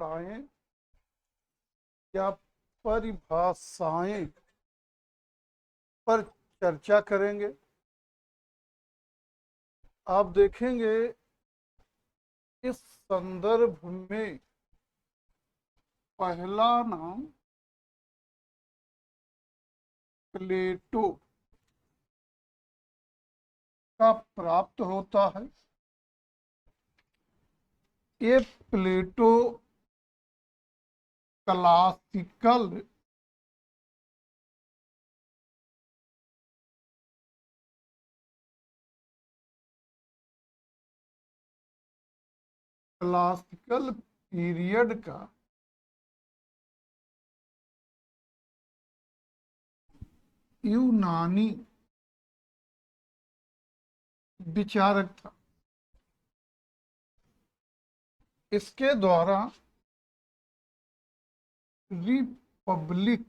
प्रायें या परिभाषाएं पर चर्चा करेंगे। आप देखेंगे इस संदर्भ में पहला नाम प्लेटो का प्राप्त होता है। ये प्लेटो क्लासिकल पीरियड का यूनानी विचारक था। इसके द्वारा रिपब्लिक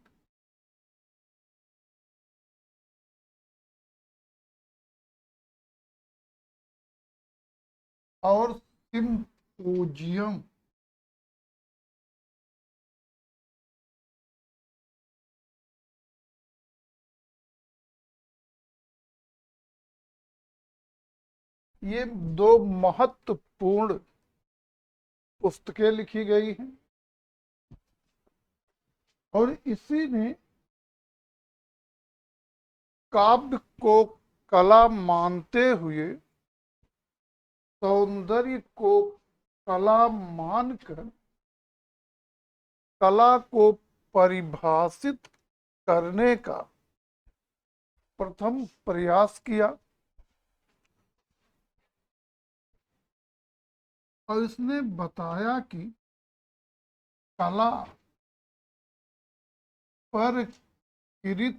और सिम्पोजियम ये दो महत्वपूर्ण पुस्तकें लिखी गई हैं और इसी ने काव्य को कला मानते हुए सौंदर्य को कला मानकर कला को परिभाषित करने का प्रथम प्रयास किया और इसने बताया कि कला प्रकृति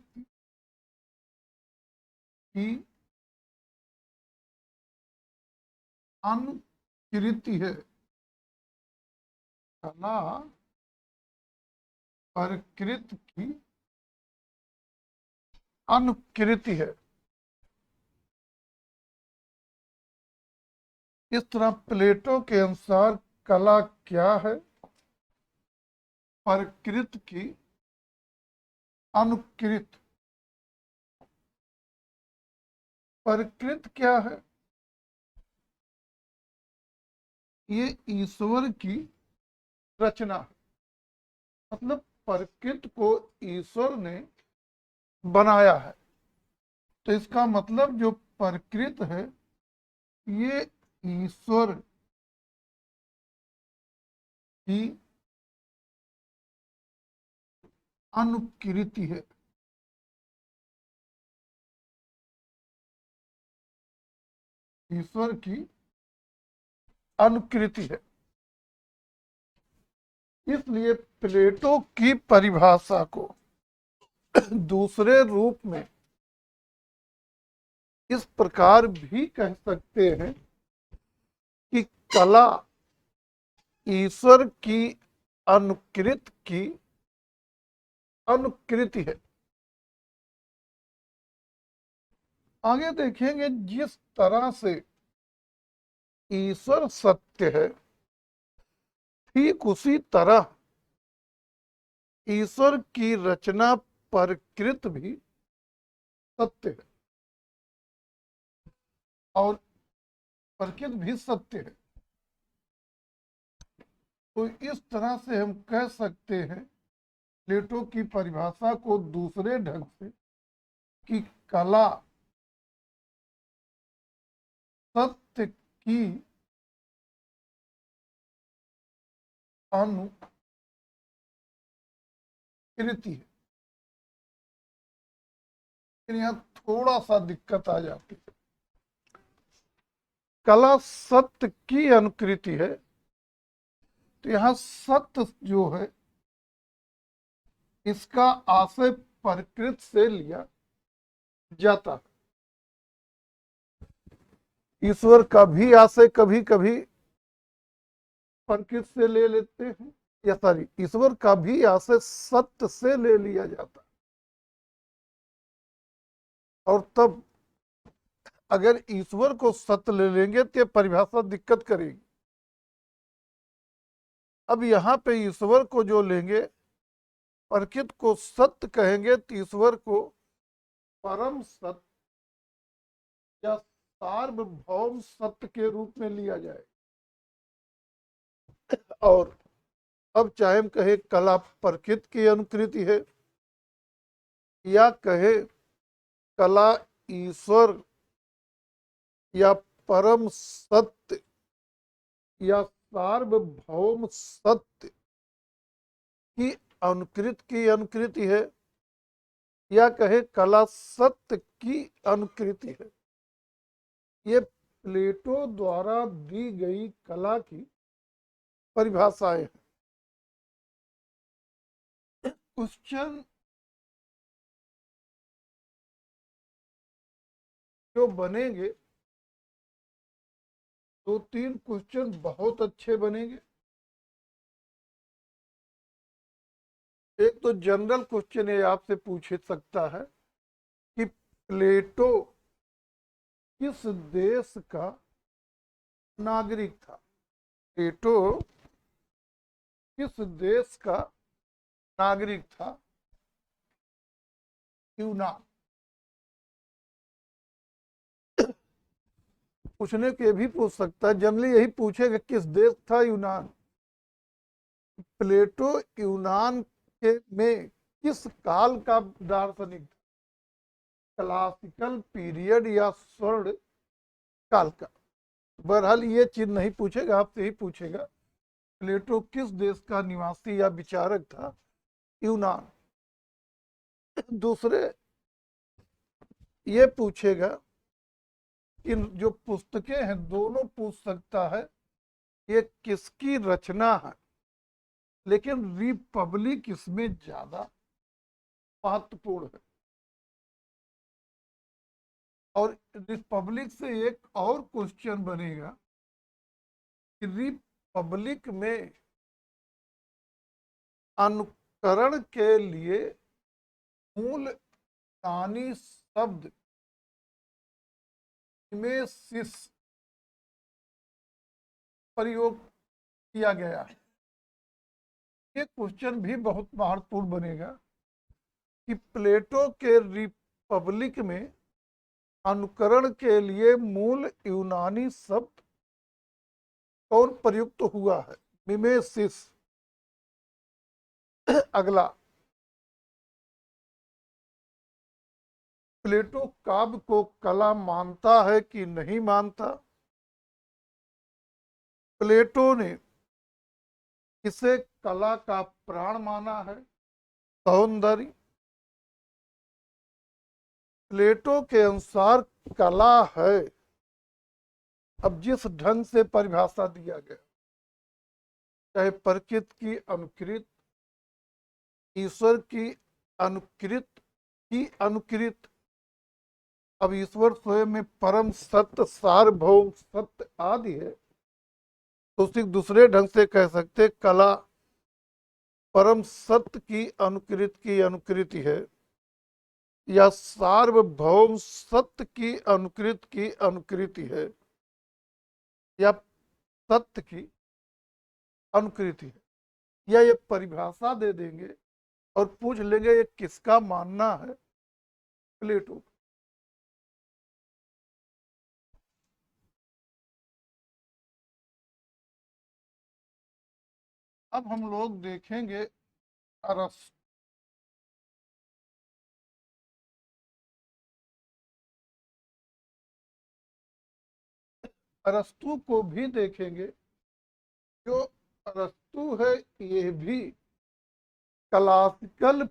की अनुकृति है। कला प्रकृति की अनुकृति है। इस तरह प्लेटो के अनुसार कला क्या है? प्रकृति की अनुकृति। प्रकृति क्या है? ये ईश्वर की रचना है। मतलब प्रकृति को ईश्वर ने बनाया है। तो इसका मतलब जो प्रकृति है ये ईश्वर की अनुकृति है। ईश्वर की अनुकृति है। इसलिए प्लेटो की परिभाषा को दूसरे रूप में इस प्रकार भी कह सकते हैं कि कला ईश्वर की अनुकृति की अनुकृति है। आगे देखेंगे जिस तरह से ईश्वर सत्य है ठीक उसी तरह ईश्वर की रचना प्रकृति भी सत्य है और प्रकृति भी सत्य है। तो इस तरह से हम कह सकते हैं प्लेटो की परिभाषा को दूसरे ढंग से कि कला सत्य की अनुकृति है। यहाँ थोड़ा सा दिक्कत आ जाती है। कला सत्य की अनुकृति है तो यहाँ सत्य जो है इसका आशय प्रकृति से लिया जाता है। ईश्वर का भी आशय कभी कभी प्रकृति से ले लेते हैं या सॉरी ईश्वर का भी आशय सत्य से ले लिया जाता है। और तब अगर ईश्वर को सत्य ले लेंगे तो परिभाषा दिक्कत करेगी। अब यहाँ पे ईश्वर को जो लेंगे, प्रकृत को सत्य कहेंगे तो ईश्वर को परम सत्य या सार्वभौम सत्य के रूप में लिया जाए। और अब चाहे हम कहे कला प्रकृति की अनुकृति है, या कहे कला ईश्वर या परम सत्य या सार्वभौम सत्य की अनुकृति है, या कहे कला सत्य की अनुकृति है। ये प्लेटो द्वारा दी गई कला की परिभाषाएं हैं। क्वेश्चन जो बनेंगे, 2-3 क्वेश्चन बहुत अच्छे बनेंगे। एक तो जनरल क्वेश्चन ये आपसे पूछ सकता है कि प्लेटो किस देश का नागरिक था। प्लेटो किस देश का नागरिक था। यूनान। पूछने के भी पूछ सकता है, जनरली यही पूछेगा किस देश था यूनान। प्लेटो यूनान के में किस काल का दार्शनिक था, क्लासिकल पीरियड या स्वर्ण काल का। बहरहाल ये चीज नहीं पूछेगा, आपसे ही पूछेगा प्लेटो किस देश का निवासी या विचारक था। यूनान। दूसरे ये पूछेगा कि जो पुस्तकें हैं, दोनों पूछ सकता है ये किसकी रचना है, लेकिन रिपब्लिक इसमें ज्यादा महत्वपूर्ण है। और रिपब्लिक से एक और क्वेश्चन बनेगा कि रिपब्लिक में अनुकरण के लिए मूल यूनानी शब्द मिमेसिस प्रयोग किया गया है। ये क्वेश्चन भी बहुत महत्वपूर्ण बनेगा कि प्लेटो के रिपब्लिक में अनुकरण के लिए मूल यूनानी शब्द कौन प्रयुक्त हुआ है। मिमेसिस। अगला, प्लेटो काव्य को कला मानता है कि नहीं मानता। प्लेटो ने इसे कला का प्राण माना है। सौंदर्य। प्लेटो के अनुसार कला है, अब जिस ढंग से परिभाषा दिया गया, चाहे प्रकृति की अनुकृत, ईश्वर की अनुकृत। अब ईश्वर स्वयं में परम सत्य, सार्वभौम सत्य आदि है, तो उसी दूसरे ढंग से कह सकते कला परम सत्य की अनुकृति है, या सार्वभौम सत्य की अनुकृति है, या सत्य की अनुकृति है। या ये परिभाषा दे देंगे और पूछ लेंगे ये किसका मानना है। प्लेटो। अब हम लोग देखेंगे अरस्तु। अरस्तु को भी देखेंगे। जो अरस्तु है ये भी क्लासिकल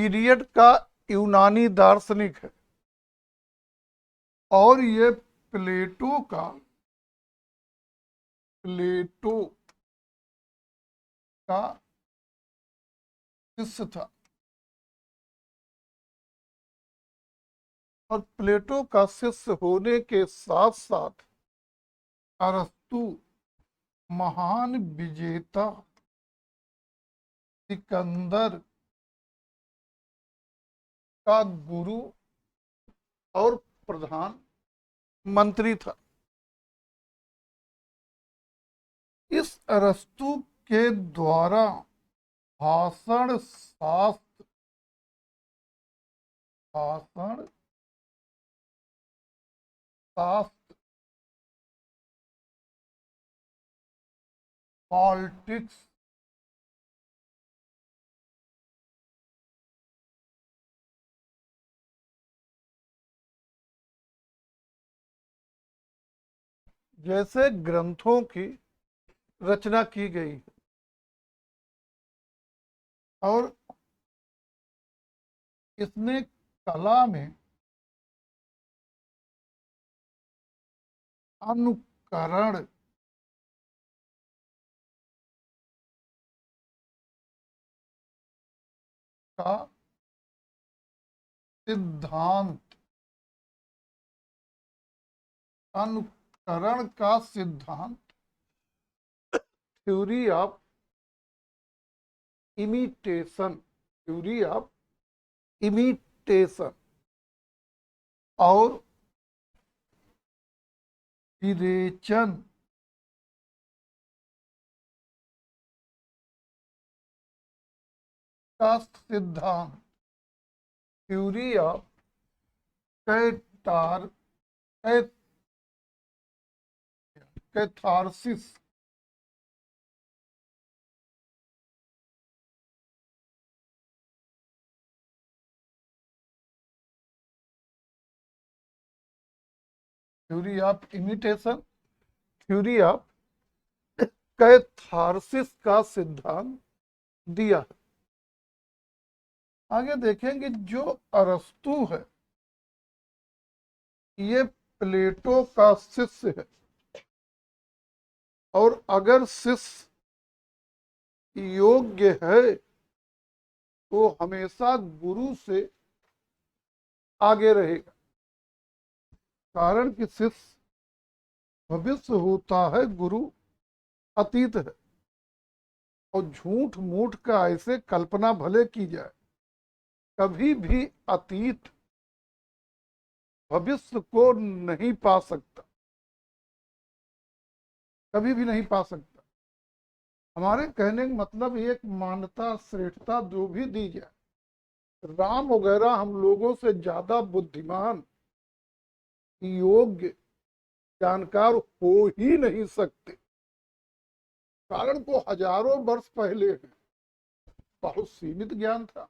पीरियड का यूनानी दार्शनिक है, और ये प्लेटो का शिष्य था। और प्लेटो का शिष्य होने के साथ साथ अरस्तु महान विजेता सिकंदर का गुरु और प्रधान मंत्री था। अरस्तु के द्वारा भाषण शास्त्र भाषण शास्त्र पॉलिटिक्स जैसे ग्रंथों की रचना की गई और इसने कला में अनुकरण का सिद्धांत अनुकरण का सिद्धांत थ्योरी ऑफ इमिटेशन और विरेचन का सिद्धांत theory of cathar catharsis theory of imitation theory of catharsis का सिद्धांत दिया है। आगे देखेंगे जो अरस्तु है ये प्लेटो का शिष्य है और अगर शिष्य योग्य है तो हमेशा गुरु से आगे रहेगा। कारण कि शिष्य भविष्य होता है, गुरु अतीत है। और झूठ मूठ का ऐसे कल्पना भले की जाए, कभी भी अतीत भविष्य को नहीं पा सकता, कभी भी नहीं पा सकता। हमारे कहने का मतलब एक मान्यता श्रेष्ठता जो भी दी जाए, राम वगैरह हम लोगों से ज्यादा बुद्धिमान योग्य जानकार हो ही नहीं सकते। कारण को हजारों वर्ष पहले है, बहुत सीमित ज्ञान था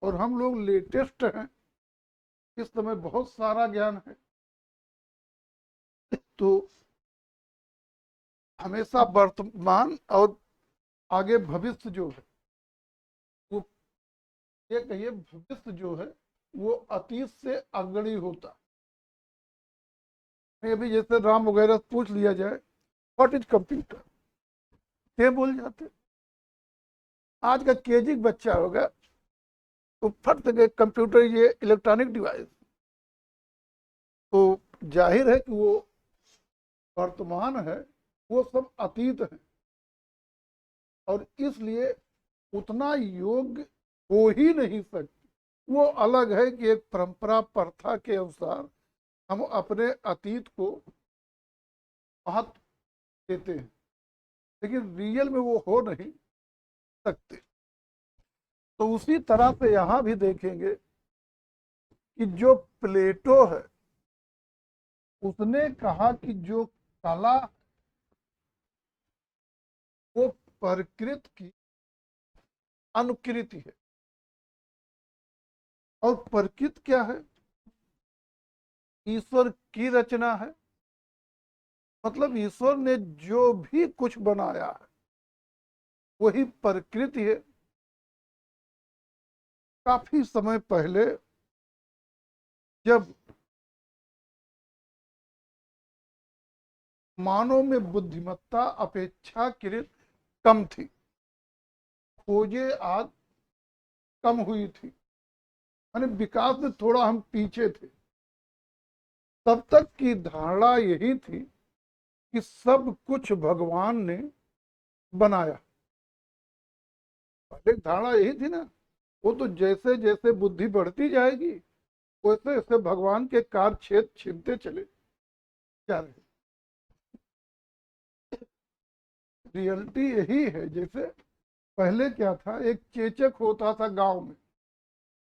और हम लोग लेटेस्ट हैं, इस समय बहुत सारा ज्ञान है। तो हमेशा वर्तमान और आगे भविष्य जो है वो, ये कहिए भविष्य जो है वो अतीत से अग्रणी होता है। अभी जैसे राम वगैरह पूछ लिया जाए व्हाट इज कंप्यूटर, ये बोल जाते। आज का केजी बच्चा होगा तो फट से कंप्यूटर ये इलेक्ट्रॉनिक डिवाइस, तो जाहिर है कि वो वर्तमान है, वो सब अतीत है और इसलिए उतना योग्य हो ही नहीं सकते। वो अलग है कि एक परंपरा प्रथा के अनुसार हम अपने अतीत को महत्व देते हैं, लेकिन रियल में वो हो नहीं सकते। तो उसी तरह से यहां भी देखेंगे कि जो प्लेटो है उसने कहा कि जो कला वो प्रकृति की अनुकृति है। और प्रकृति क्या है? ईश्वर की रचना है। मतलब ईश्वर ने जो भी कुछ बनाया है वही प्रकृति है। काफी समय पहले जब मानव में बुद्धिमत्ता अपेक्षाकृत कम थी, खोजें आज कम हुई थी, यानी विकास में थोड़ा हम पीछे थे, तब तक की धारणा यही थी कि सब कुछ भगवान ने बनाया। पहले धारणा यही थी ना, वो तो जैसे जैसे बुद्धि बढ़ती जाएगी वैसे वैसे भगवान के कार्य क्षेत्र छिपते चले जा रहे। रियलिटी यही है। जैसे पहले क्या था, एक चेचक होता था गांव में,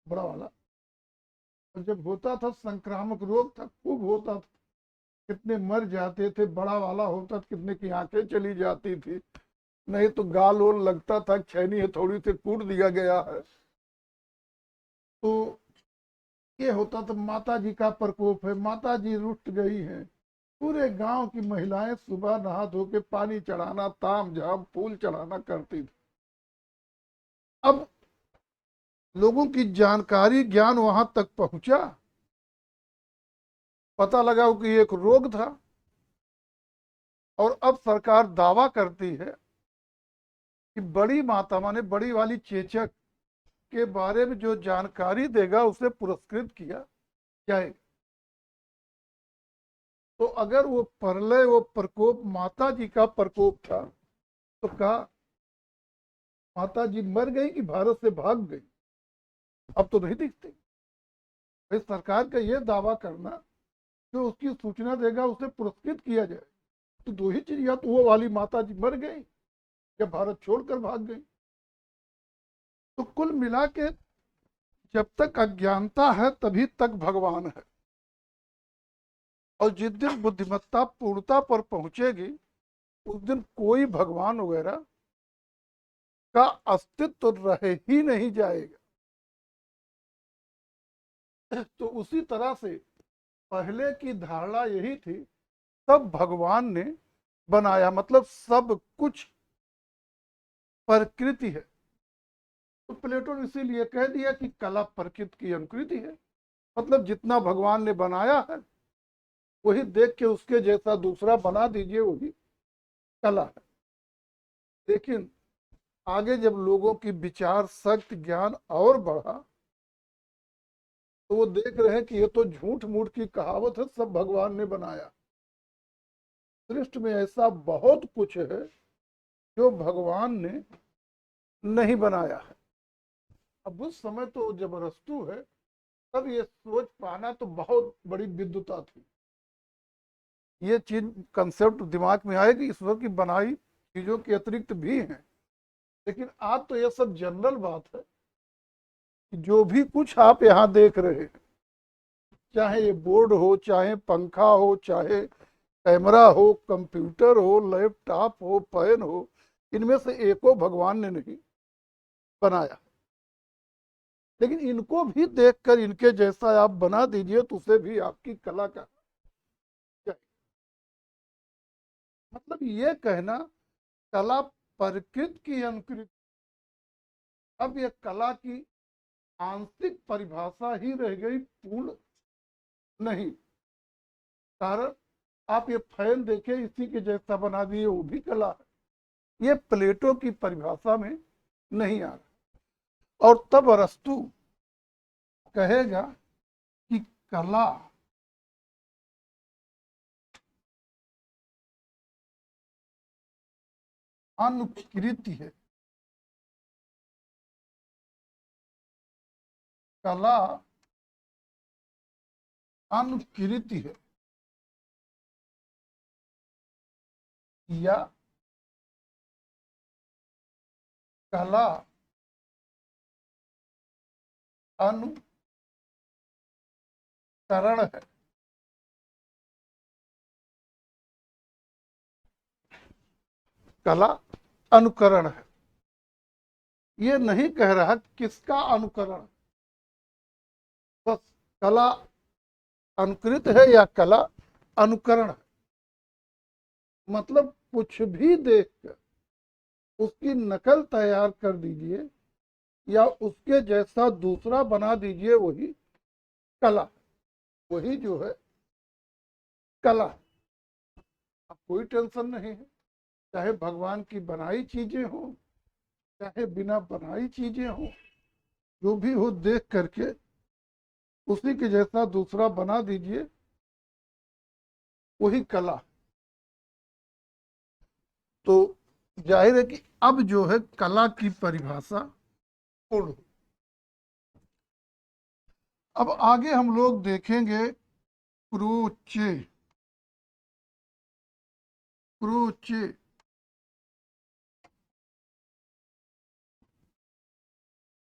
बड़ा वाला, और जब होता था संक्रामक रोग था, खूब होता था, कितने मर जाते थे, बड़ा वाला होता था, कितने की आंखें चली जाती थी, नहीं तो गाल ओल लगता था, छैनी हथौड़ी से कूट दिया गया है। तो ये होता था, माता जी का प्रकोप है, माता जी रुठ गई हैं। पूरे गांव की महिलाएं सुबह नहा धो के पानी चढ़ाना, ताम झाम फूल चढ़ाना करती थी। अब लोगों की जानकारी ज्ञान वहां तक पहुंचा, पता लगा कि एक रोग था, और अब सरकार दावा करती है कि बड़ी माता माने बड़ी वाली चेचक के बारे में जो जानकारी देगा उसे पुरस्कृत किया जाएगा। तो अगर वो प्रलय, वो प्रकोप माता जी का प्रकोप था, तो कहा माता जी मर गई कि भारत से भाग गई, अब तो नहीं दिखती। भाई सरकार का ये दावा करना, जो उसकी सूचना देगा उसे पुरस्कृत किया जाए, तो दो ही चीज, या तो वो वाली माता जी मर गई या भारत छोड़कर भाग गई। तो कुल मिला के जब तक अज्ञानता है तभी तक भगवान है, और जिस दिन बुद्धिमत्ता पूर्णता पर पहुंचेगी उस दिन कोई भगवान वगैरह का अस्तित्व तो रह ही नहीं जाएगा। तो उसी तरह से पहले की धारणा यही थी, सब भगवान ने बनाया, मतलब सब कुछ प्रकृति है। तो प्लेटो ने इसीलिए कह दिया कि कला प्रकृति की अनुकृति है, मतलब जितना भगवान ने बनाया है वही देख के उसके जैसा दूसरा बना दीजिए, वही कला है। लेकिन आगे जब लोगों की विचार शक्ति ज्ञान और बढ़ा, तो वो देख रहे हैं कि ये तो झूठ मूठ की कहावत है, सब भगवान ने बनाया। सृष्टि में ऐसा बहुत कुछ है जो भगवान ने नहीं बनाया है। अब उस समय तो जबरदस्तू है, तब ये सोच पाना तो बहुत बड़ी विद्वता थी। ये चीज कंसेप्ट दिमाग में आए कि ईश्वर की बनाई चीजों के अतिरिक्त भी हैं। लेकिन आज तो ये सब जनरल बात है कि जो भी कुछ आप यहाँ देख रहे हैं, चाहे ये बोर्ड हो, चाहे पंखा हो, चाहे कैमरा हो, कंप्यूटर हो, लैपटॉप हो, पेन हो, इनमें से एको भगवान ने नहीं बनाया। लेकिन इनको भी देखकर इनके जैसा आप बना दीजिए तो उसे भी आपकी कला का, मतलब ये कहना कला प्रकृति की अनुकृति। अब ये कला की आंशिक परिभाषा ही रह गई, पूर्ण नहीं। कारण आप ये फैन देखे, इसी के जैसा बना दिए, वो भी कला है। ये प्लेटो की परिभाषा में नहीं आ रहा। और तब अरस्तु कहेगा कि कला अनुकृति है, कला अनुकृति है, या कला अनुकरण है। कला अनुकरण है, ये नहीं कह रहा किसका अनुकरण, बस कला अनुकृत है या कला अनुकरण है। मतलब कुछ भी देखकर उसकी नकल तैयार कर दीजिए या उसके जैसा दूसरा बना दीजिए, वही कला, वही जो है कला। अब कोई टेंशन नहीं है, चाहे भगवान की बनाई चीजें हो, चाहे बिना बनाई चीजें हो, जो भी हो देख करके उसी के जैसा दूसरा बना दीजिए, वही कला। तो जाहिर है कि अब जो है कला की परिभाषा पूर्ण। अब आगे हम लोग देखेंगे क्रोचे। क्रोचे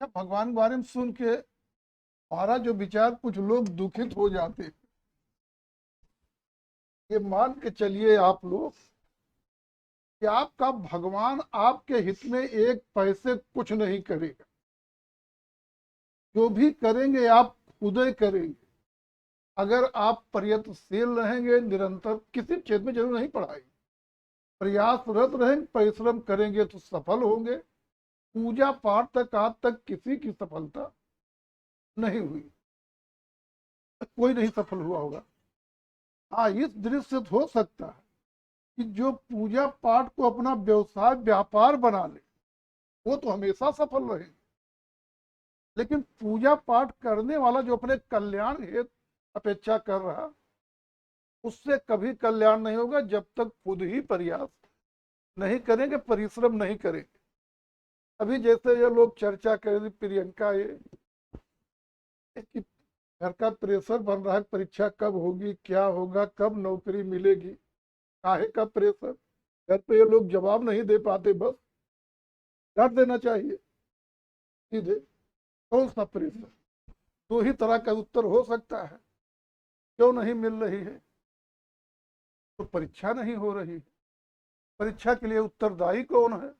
भगवान के बारे में सुन के हमारा जो विचार, कुछ लोग दुखित हो जाते हैं। ये मान के चलिए आप लोग कि आपका भगवान आपके हित में एक पैसे कुछ नहीं करेगा। जो भी करेंगे आप खुद ही करेंगे। अगर आप प्रयत्नशील रहेंगे, निरंतर किसी क्षेत्र में जरूर नहीं पढ़ाई, प्रयासरत रहेंगे, परिश्रम करेंगे तो सफल होंगे। पूजा पाठ तक आज तक किसी की सफलता नहीं हुई, कोई नहीं सफल हुआ होगा। हाँ, इस दृश्य से हो सकता है कि जो पूजा पाठ को अपना व्यवसाय व्यापार बना ले, वो तो हमेशा सफल रहे। लेकिन पूजा पाठ करने वाला जो अपने कल्याण हेतु अपेक्षा कर रहा, उससे कभी कल्याण नहीं होगा जब तक खुद ही प्रयास नहीं करेंगे, परिश्रम नहीं करेंगे। अभी जैसे ये लोग चर्चा कर रही प्रियंका, ये कि घर का प्रेशर बन रहा है, परीक्षा कब होगी, क्या होगा, कब नौकरी मिलेगी, काहे का प्रेशर। घर पे ये लोग जवाब नहीं दे पाते, बस डांट देना चाहिए सीधे। कौन सा प्रेशर? दो ही तरह का उत्तर हो सकता है। क्यों नहीं मिल रही है? तो परीक्षा नहीं हो रही है। परीक्षा के लिए उत्तरदायी कौन है?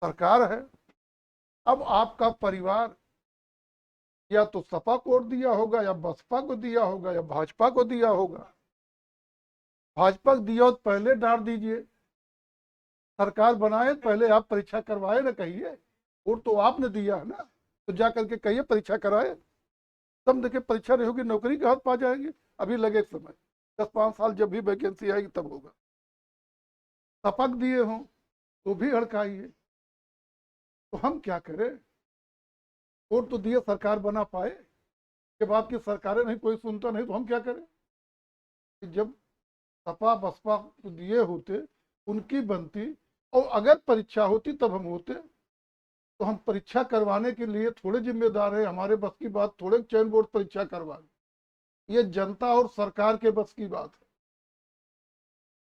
सरकार है। अब आपका परिवार या तो सपा को दिया होगा, या बसपा को दिया होगा, या भाजपा को दिया होगा। भाजपा को दिया हो तो पहले डांट दीजिए। सरकार बनाए पहले आप परीक्षा करवाए ना, कहिए। वोट तो आपने दिया है ना, तो जा करके कहिए परीक्षा कराए। तब देखिए परीक्षा नहीं होगी, नौकरी के हाथ पा जाएंगे। अभी लगे समय, 10-5 साल जब भी वैकेंसी आएगी तब होगा। सपक दिए हों तो भी हड़काइए। तो हम क्या करें? वोट तो दिए, सरकार बना पाए, जब आपकी सरकारें नहीं, कोई सुनता नहीं, तो हम क्या करें? जब सपा बसपा को दिए होते, उनकी बनती, और अगर परीक्षा होती तब हम होते। तो हम परीक्षा करवाने के लिए थोड़े जिम्मेदार है, हमारे बस की बात थोड़े चयन बोर्ड परीक्षा करवाए। ये जनता और सरकार के बस की बात है।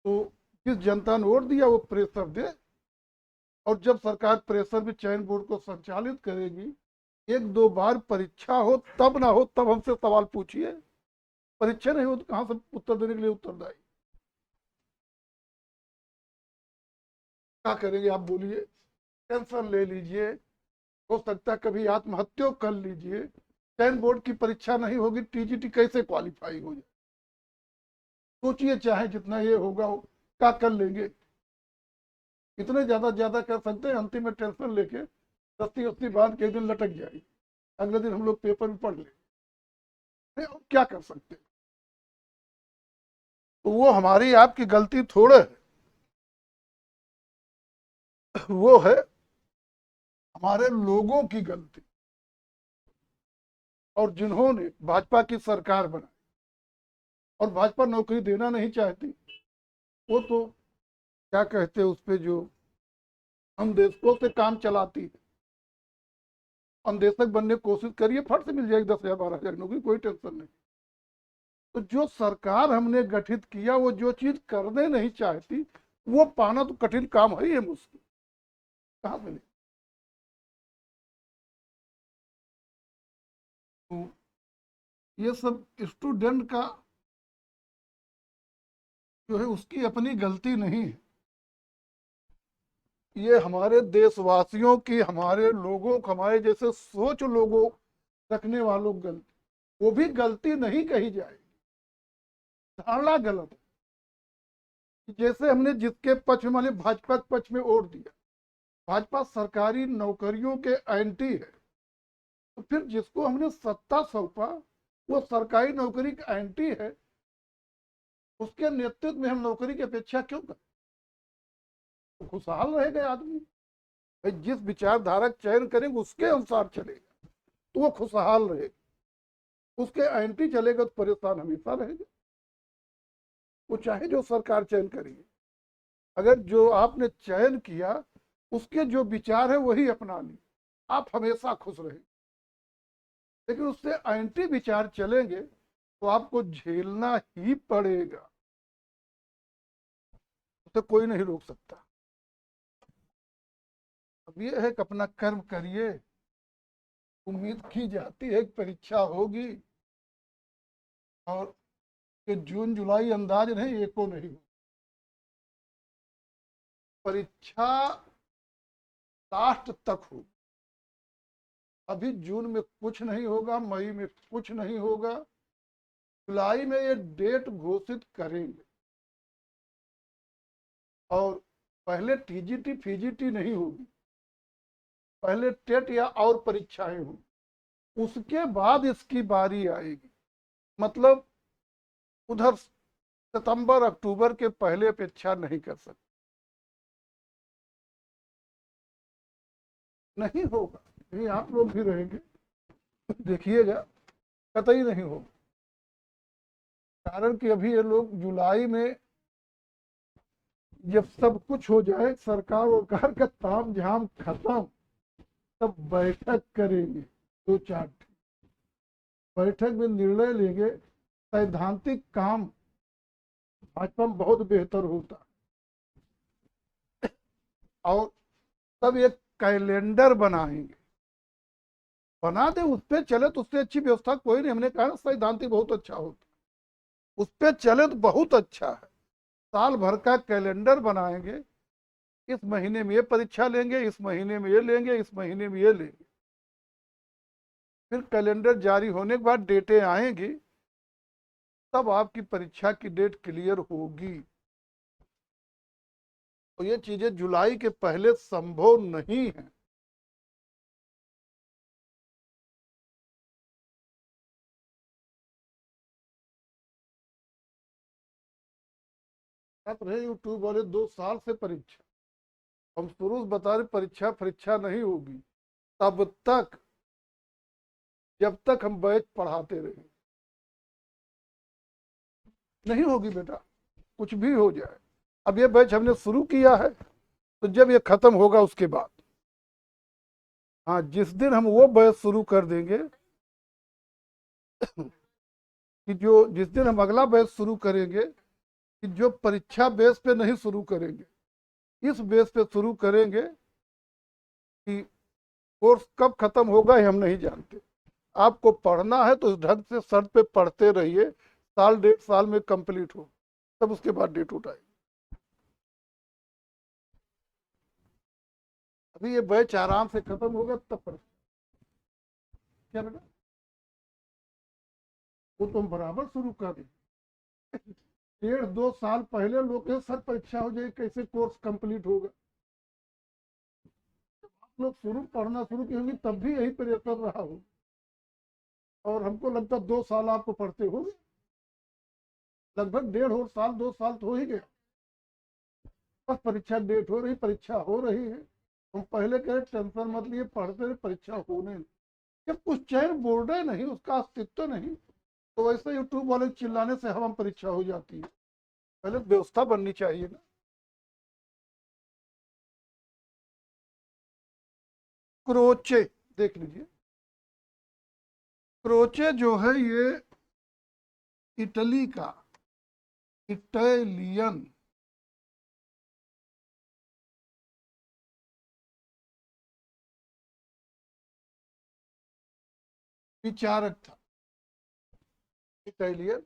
तो जिस जनता ने वोट दिया वो प्रेशर दे, और जब सरकार प्रेशर भी चयन बोर्ड को संचालित करेगी, 1-2 बार परीक्षा हो तब ना हो, तब हमसे सवाल पूछिए। परीक्षा नहीं हो तो कहां से उत्तर देने के लिए उत्तरदायी? क्या करेंगे आप बोलिए? टेंशन ले लीजिए, हो सकता है कभी आत्महत्या कर लीजिए। चयन बोर्ड की परीक्षा नहीं होगी, टीजीटी कैसे क्वालिफाई हो जाए? सोचिए, चाहे जितना ये होगा हो, क्या कर लेंगे? इतने ज्यादा कर सकते हैं, अंतिम में टेंशन लेके रस्सी उस्सी बांध के एक दिन लटक जाएगी, अगले दिन हम लोग पेपर में पढ़ लेंगे। क्या कर सकते हैं? तो वो हमारी आपकी गलती थोड़े है, वो है हमारे लोगों की गलती। और जिन्होंने भाजपा की सरकार बनाई, और भाजपा नौकरी देना नहीं चाहती, वो तो क्या कहते हैं उस पे, जो हम देशों से काम चलाती है, अंदेशक बनने की कोशिश करिए, फट से मिल जाएगी 10,000 12,000 नौकरी, कोई टेंशन नहीं। तो जो सरकार हमने गठित किया, वो जो चीज करने नहीं चाहती, वो पाना तो कठिन काम है ही है, मुश्किल। कहाँ मिले? तो ये सब स्टूडेंट का जो है, उसकी अपनी गलती नहीं है। ये हमारे देशवासियों की, हमारे लोगों, हमारे जैसे सोच लोगों रखने वालों की गलती। वो भी गलती नहीं कही जाएगी, धारणा गलत है। जैसे हमने जिसके पक्ष में, मान लीजिए भाजपा के पक्ष में वोट दिया, भाजपा सरकारी नौकरियों के एंटी है, तो फिर जिसको हमने सत्ता सौंपा वो सरकारी नौकरी का एंटी है, उसके नेतृत्व में हम नौकरी की अपेक्षा क्यों करें? तो खुशहाल रहेगा आदमी। भाई जिस विचारधारा का चयन करेंगे उसके अनुसार चलेगा तो वो खुशहाल रहेगा। उसके एंटी चलेगा तो परेशान हमेशा रहेगा। वो चाहे जो सरकार चयन करेगी, अगर जो आपने चयन किया उसके जो विचार है वही अपना ली, आप हमेशा खुश रहेंगे। लेकिन उससे एंटी विचार चलेंगे तो आपको झेलना ही पड़ेगा, उसे कोई नहीं रोक सकता। अब ये है कि अपना कर्म करिए, उम्मीद की जाती है कि परीक्षा होगी, और कि जून जुलाई अंदाज नहीं, एको नहीं हो। परीक्षा लास्ट तक हो। अभी जून में कुछ नहीं होगा, मई में कुछ नहीं होगा, जुलाई में ये डेट घोषित करेंगे। और पहले टीजीटी फीजीटी नहीं होगी, पहले टेट या और परीक्षाएं होंगी, उसके बाद इसकी बारी आएगी। मतलब उधर सितंबर अक्टूबर के पहले अपेक्षा नहीं कर सकते, नहीं होगा। नहीं, आप लोग भी रहेंगे, देखिएगा, कतई नहीं होगा। कारण कि अभी ये लोग जुलाई में जब सब कुछ हो जाए, सरकार वरकार का ताम झाम खत्म, तब बैठक करेंगे, दो चार बैठक में निर्णय लेंगे। सैद्धांतिक काम भाजपा में बहुत बेहतर होता, और तब एक कैलेंडर बनाएंगे, बना दे, उस पर चले तो उससे अच्छी व्यवस्था कोई नहीं। हमने कहा सैद्धांतिक बहुत अच्छा होता, उस पर चले तो बहुत अच्छा है। साल भर का कैलेंडर बनाएंगे, इस महीने में ये परीक्षा लेंगे, इस महीने में ये लेंगे, इस महीने में ये लेंगे। फिर कैलेंडर जारी होने के बाद डेटें आएंगी, तब आपकी परीक्षा की डेट क्लियर होगी। तो ये चीजें जुलाई के पहले संभव नहीं है। आप रहे यूट्यूब वाले 2 साल से परीक्षा, हम शुरू से बता रहे परीक्षा परीक्षा नहीं होगी, तब तक जब तक हम बैच पढ़ाते रहे, नहीं होगी बेटा, कुछ भी हो जाए। अब ये बैच हमने शुरू किया है, तो जब ये खत्म होगा उसके बाद, हाँ, जिस दिन हम वो बैच शुरू कर देंगे, कि जो जिस दिन हम अगला बैच शुरू करेंगे, कि जो परीक्षा बेस पे नहीं शुरू करेंगे, इस बेस पे शुरू करेंगे। कि कोर्स कब खत्म होगा ये हम नहीं जानते, आपको पढ़ना है तो इस ढंग से शर्त पे पढ़ते रहिए, साल 1.5 साल में कंप्लीट हो, तब उसके बाद डेट उठाएगी। अभी ये बैच आराम से खत्म होगा तब पर क्या बेटा, वो तो हम बराबर शुरू कर दें। 1.5-2 साल पहले लोग के सर परीक्षा हो जाएगी, कैसे कोर्स कंप्लीट होगा। आप लोग शुरू पढ़ना शुरू की होंगी तब भी यही प्रेशर रहा हो, और हमको लगता 2 साल आपको पढ़ते हो, लगभग 1.5 साल 2 साल तो हो ही गया। बस परीक्षा डेट हो रही, परीक्षा हो रही है, हम पहले कह टेंशन मत लिए, पढ़ते रहे, परीक्षा होने। जब कुछ चयन बोर्ड है नहीं, उसका अस्तित्व नहीं, तो वैसे यूट्यूब वाले चिल्लाने से हम परीक्षा हो जाती है। पहले व्यवस्था बननी चाहिए ना। क्रोचे देख लीजिए, क्रोचे जो है ये इटली का, इटालियन विचारक था, इटालियन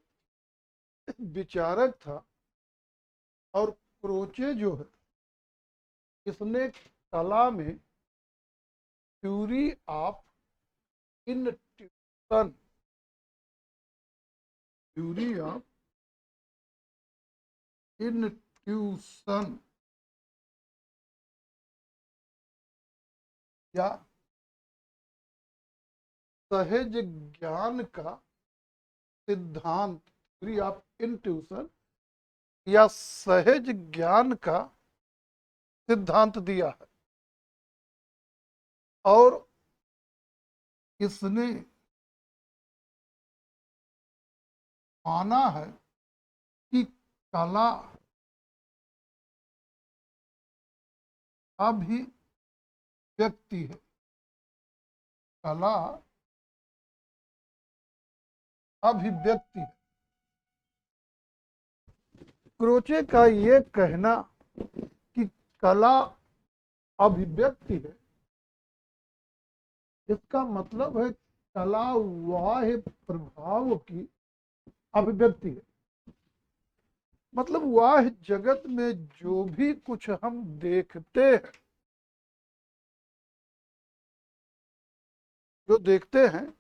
विचारक था। और क्रोचे जो है, इसने कला में theory of intuition, theory of intuition या सहज ज्ञान का सिद्धांत, थ्योरी ऑफ इंट्यूशन या सहज ज्ञान का सिद्धांत दिया है। और इसने माना है कि कला अभिव्यक्ति है, कला अभिव्यक्ति है। क्रोचे का ये कहना कि कला अभिव्यक्ति है, इसका मतलब है कला बाह्य प्रभाव की अभिव्यक्ति है। मतलब बाह्य जगत में जो भी कुछ हम देखते हैं, जो देखते हैं,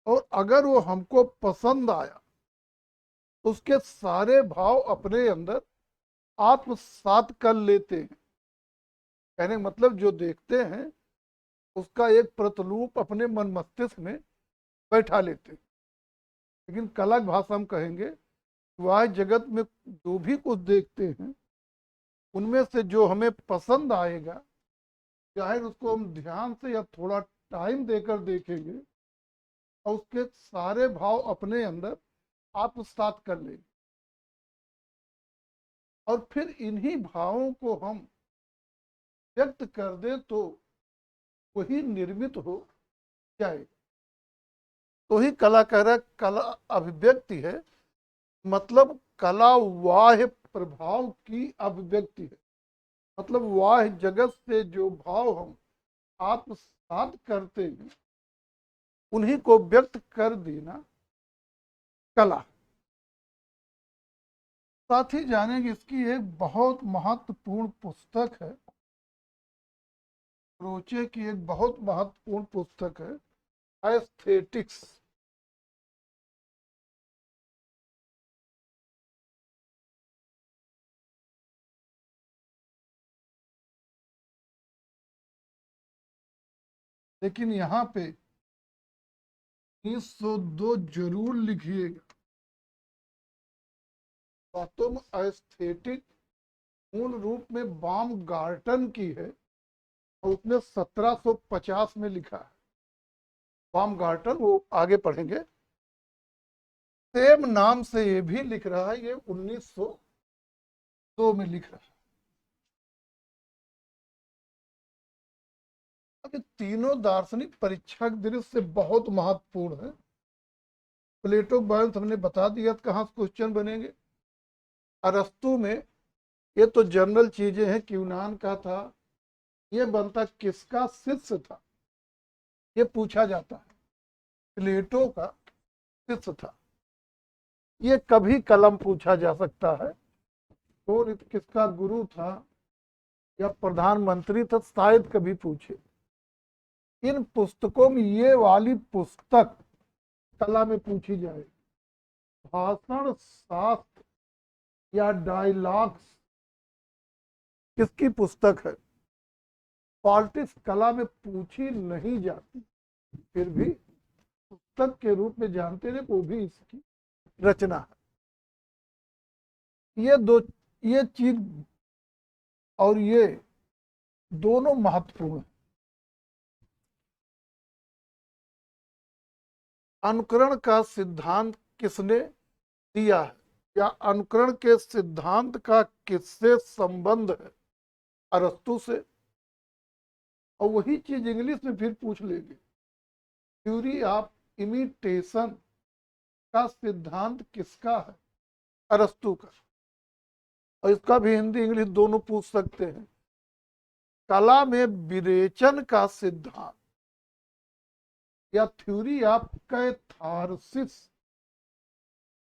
और अगर वो हमको पसंद आया, उसके सारे भाव अपने अंदर आत्मसात कर लेते हैं। कहने का मतलब जो देखते हैं उसका एक प्रतिरूप अपने मन मस्तिष्क में बैठा लेते हैं। लेकिन कला की भाषा हम कहेंगे, वह जगत में जो भी कुछ देखते हैं उनमें से जो हमें पसंद आएगा, चाहे उसको हम ध्यान से या थोड़ा टाइम देकर देखेंगे, और उसके सारे भाव अपने अंदर आत्मसात कर लेंगे, और फिर इन्हीं भावों को हम व्यक्त कर दें तो वही निर्मित हो जाए। तो ही कला कह रहा है, कला अभिव्यक्ति है। मतलब कला बाह्य प्रभाव की अभिव्यक्ति है। मतलब बाह्य जगत से जो भाव हम आत्मसात करते हैं उन्हीं को व्यक्त कर देना कला। साथ ही जानेंगे इसकी एक बहुत महत्वपूर्ण पुस्तक है, रोचे की एक बहुत महत्वपूर्ण पुस्तक है, एस्थेटिक्स। लेकिन यहाँ पे 1902 जरूर लिखिएगा। वास्तव में एस्थेटिक मूल रूप में बाम गार्टन की है, और उसने 1750 में लिखा है। बाम गार्टन, वो आगे पढ़ेंगे। सेम नाम से ये भी लिख रहा है, ये 1902 में लिख रहा है। अब ये तीनों दार्शनिक परीक्षा की दृष्टि से बहुत महत्वपूर्ण है। प्लेटो बायोस हमने बता दिया कहाँ से क्वेश्चन बनेंगे। अरस्तु में ये तो जनरल चीजें हैं, यूनान का था, ये बनता किसका शिष्य था, ये पूछा जाता है। प्लेटो का शिष्य था, ये कभी कलम पूछा जा सकता है। और किसका गुरु था या प्रधानमंत्री था, शायद कभी पूछे। इन पुस्तकों में ये वाली पुस्तक कला में पूछी जाए। भाषण शास्त्र या डायलॉग्स किसकी पुस्तक है। पॉलिटिक्स कला में पूछी नहीं जाती, फिर भी पुस्तक के रूप में जानते हैं, वो भी इसकी रचना है। ये दो, ये चीज और ये दोनों महत्वपूर्ण है। अनुकरण का सिद्धांत किसने दिया है, या अनुकरण के सिद्धांत का किससे संबंध है। अरस्तु से। और वही चीज इंग्लिश में फिर पूछ लेंगे, थ्योरी ऑफ इमिटेशन का सिद्धांत किसका है। अरस्तु का। और इसका भी हिंदी इंग्लिश दोनों पूछ सकते हैं। कला में विरेचन का सिद्धांत या थ्योरी ऑफ कैथारसिस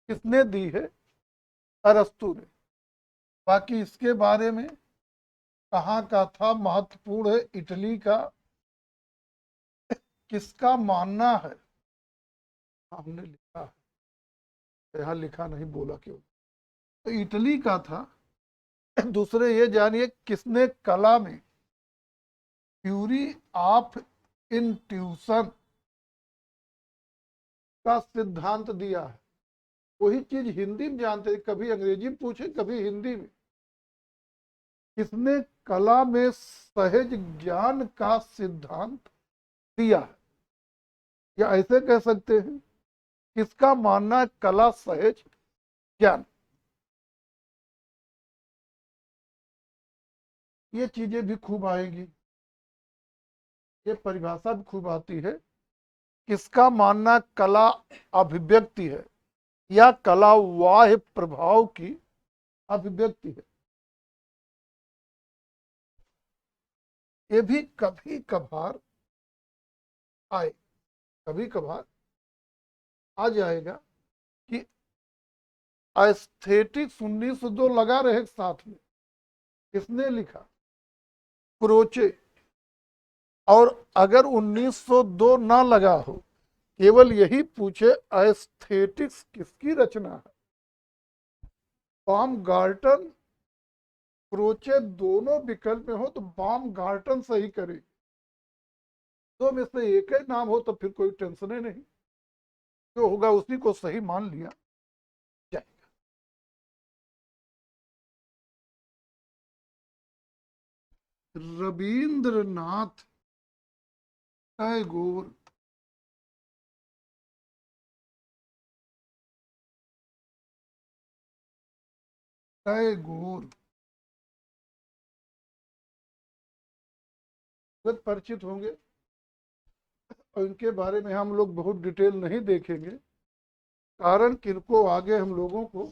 किसने दी है। अरस्तु ने। बाकी इसके बारे में कहाँ का था, महत्वपूर्ण है, इटली का। किसका मानना है, हमने लिखा है, यहाँ लिखा नहीं, बोला क्यों। तो इटली का था। दूसरे ये जानिए किसने कला में थ्योरी ऑफ इंट्यूशन का सिद्धांत दिया है। वही चीज हिंदी में जानते हैं, कभी अंग्रेजी में पूछे कभी हिंदी में। किसने कला में सहज ज्ञान का सिद्धांत दिया है, या ऐसे कह सकते हैं किसका मानना कला सहज ज्ञान। ये चीजें भी खूब आएगी, ये परिभाषा भी खूब आती है। किसका मानना कला अभिव्यक्ति है या कला बाह्य प्रभाव की अभिव्यक्ति है। ये भी कभी कभार आए, कभी कभार आ जाएगा कि एस्थेटिक्स 1902 लगा रहे साथ में। किसने लिखा? क्रोचे। और अगर 1902 ना लगा हो, केवल यही पूछे एस्थेटिक्स किसकी रचना है, बामगार्टन क्रोचे दोनों विकल्प में हो तो बामगार्टन सही करे। दो में से एक ही नाम हो तो फिर कोई टेंशन ही नहीं, जो होगा उसी को सही मान लिया जाएगा। रविंद्रनाथ टैगोर टैगोर परिचित होंगे, और इनके बारे में हम लोग बहुत डिटेल नहीं देखेंगे, कारण कि इनको आगे हम लोगों को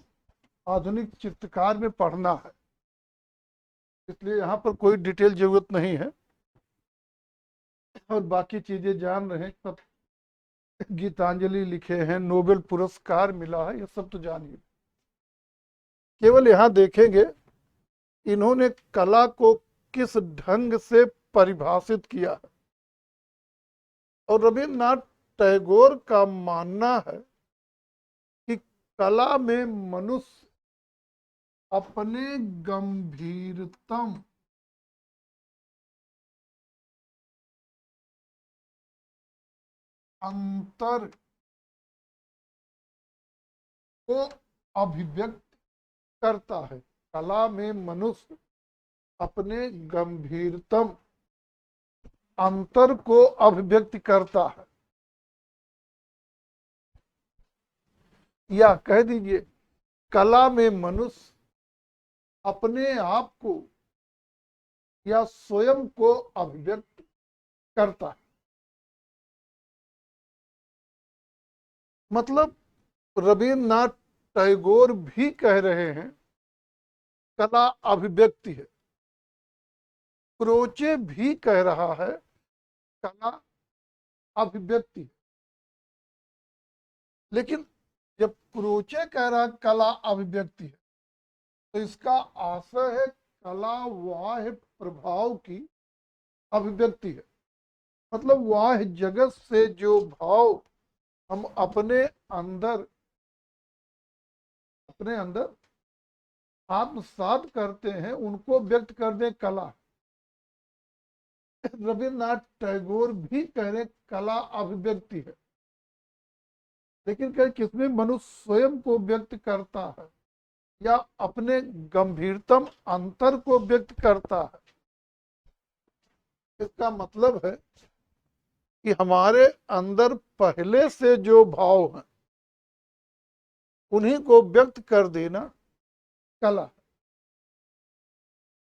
आधुनिक चित्रकार में पढ़ना है, इसलिए यहाँ पर कोई डिटेल जरूरत नहीं है। और बाकी चीजें जान रहे हैं, सब गीतांजलि लिखे हैं, नोबेल पुरस्कार मिला है, ये सब तो जानिए। केवल यहाँ देखेंगे इन्होंने कला को किस ढंग से परिभाषित किया है। और रविन्द्रनाथ टैगोर का मानना है कि कला में मनुष्य अपने गंभीरतम अंतर को अभिव्यक्त करता है। कला में मनुष्य अपने गंभीरतम अंतर को अभिव्यक्त करता है, या कह दीजिए कला में मनुष्य अपने आप को या स्वयं को अभिव्यक्त करता है। मतलब रविन्द्रनाथ टैगोर भी कह रहे हैं कला अभिव्यक्ति है, क्रोचे भी कह रहा है कला अभिव्यक्ति है। लेकिन जब क्रोचे कह रहा है कला अभिव्यक्ति है, तो इसका आशय है कला वाह्य प्रभाव की अभिव्यक्ति है। मतलब वाह्य जगत से जो भाव हम अपने अंदर आत्मसात करते हैं, उनको व्यक्त करने कला। रविन्द्रनाथ टैगोर भी कह रहे कला अभिव्यक्ति है, लेकिन कहीं किसमें मनुष्य स्वयं को व्यक्त करता है या अपने गंभीरतम अंतर को व्यक्त करता है। इसका मतलब है कि हमारे अंदर पहले से जो भाव हैं उन्हीं को व्यक्त कर देना कला है।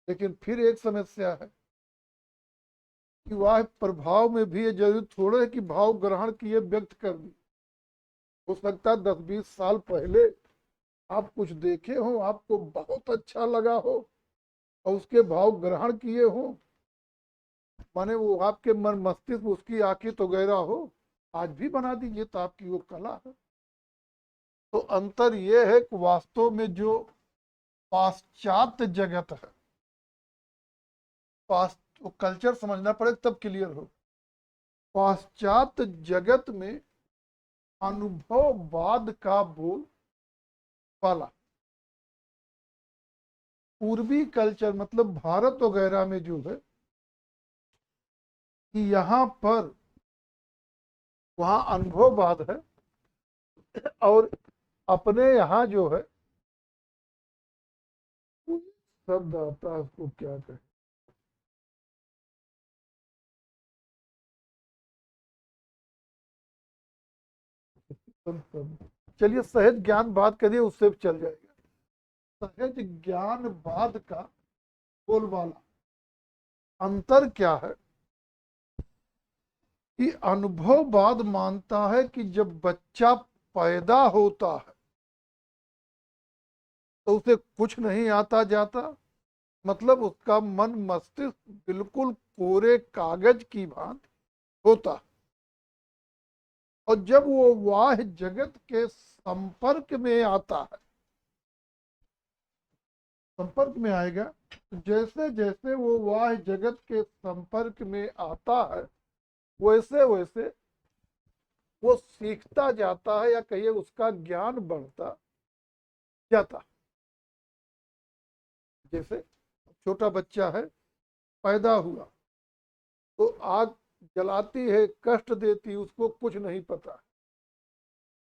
लेकिन फिर एक समस्या है कि वह प्रभाव में भी ये जरूरी थोड़ा है कि भाव ग्रहण किए व्यक्त कर दी। हो सकता है 10-20 साल पहले आप कुछ देखे हो, आपको बहुत अच्छा लगा हो और उसके भाव ग्रहण किए हो, माने वो आपके मन मस्तिष्क उसकी आंखें तो गहरा हो, आज भी बना दीजिए तो आपकी वो कला है। तो अंतर ये है कि वास्तव में जो पाश्चात्य जगत है, तो कल्चर समझना पड़ेगा तब क्लियर हो। पाश्चात्य जगत में अनुभववाद का बोल वाला, पूर्वी कल्चर मतलब भारत वगैरह में जो है कि यहाँ पर वहाँ अनुभववाद है, और अपने यहाँ जो है शब्द आता है, उसको क्या कहें, चलिए सहज ज्ञान बात करिए, उससे चल जाएगा। सहज ज्ञानवाद का बोलबाला अंतर क्या है कि अनुभववाद मानता है कि जब बच्चा पैदा होता है तो उसे कुछ नहीं आता जाता, मतलब उसका मन मस्तिष्क बिल्कुल कोरे कागज की भांति होता है। और जब वो वाह जगत के संपर्क में आता है, संपर्क में आएगा, तो जैसे जैसे वो वाह जगत के संपर्क में आता है, वैसे वैसे वो सीखता जाता है, या कहिए उसका ज्ञान बढ़ता जाता है। जैसे छोटा बच्चा है, पैदा हुआ, तो आग जलाती है, कष्ट देती, उसको कुछ नहीं पता।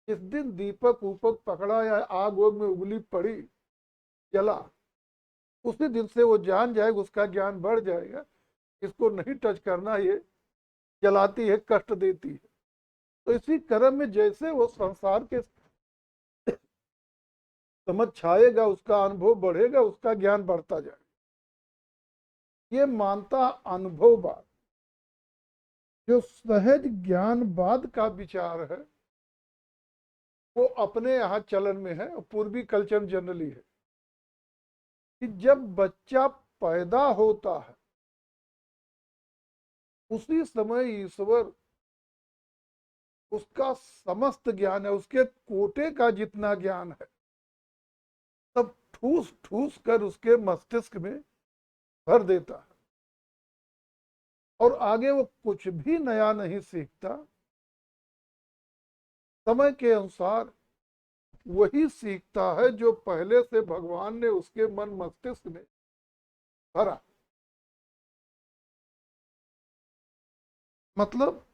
जिस दिन दीपक ऊपक पकड़ा या आग वोग में उंगली पड़ी, जला, उसी दिन से वो जान जाएगा, उसका ज्ञान बढ़ जाएगा, इसको नहीं टच करना, ये जलाती है, कष्ट देती है। तो इसी क्रम में जैसे वो संसार के समझ छाएगा, उसका अनुभव बढ़ेगा, उसका ज्ञान बढ़ता जाएगा। ये मानता अनुभववाद, जो सहज ज्ञानवाद का विचार है, वो अपने यहाँ चलन में है और पूर्वी कल्चर जनरली है कि जब बच्चा पैदा होता है, उसी समय ईश्वर उसका समस्त ज्ञान है, उसके कोटे का जितना ज्ञान है, सब ठूस ठूस कर उसके मस्तिष्क में भर देता है, और आगे वो कुछ भी नया नहीं सीखता। समय के अनुसार वही सीखता है जो पहले से भगवान ने उसके मन मस्तिष्क में भरा। मतलब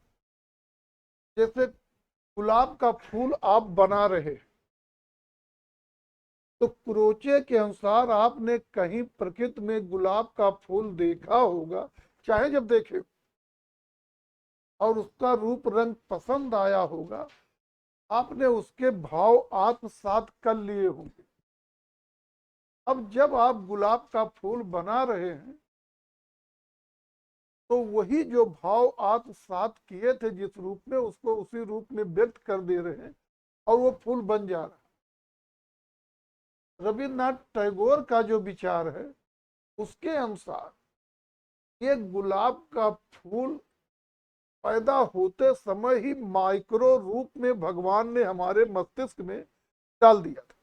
जैसे गुलाब का फूल आप बना रहे, तो क्रोचे के अनुसार आपने कहीं प्रकृति में गुलाब का फूल देखा होगा, चाहे जब देखे, और उसका रूप रंग पसंद आया होगा, आपने उसके भाव आत्मसात कर लिए होंगे। अब जब आप गुलाब का फूल बना रहे हैं, तो वही जो भाव आत्मसात किए थे जिस रूप में, उसको उसी रूप में व्यक्त कर दे रहे हैं, और वो फूल बन जा रहा है। रविन्द्रनाथ टैगोर का जो विचार है, उसके अनुसार ये गुलाब का फूल पैदा होते समय ही माइक्रो रूप में भगवान ने हमारे मस्तिष्क में डाल दिया था।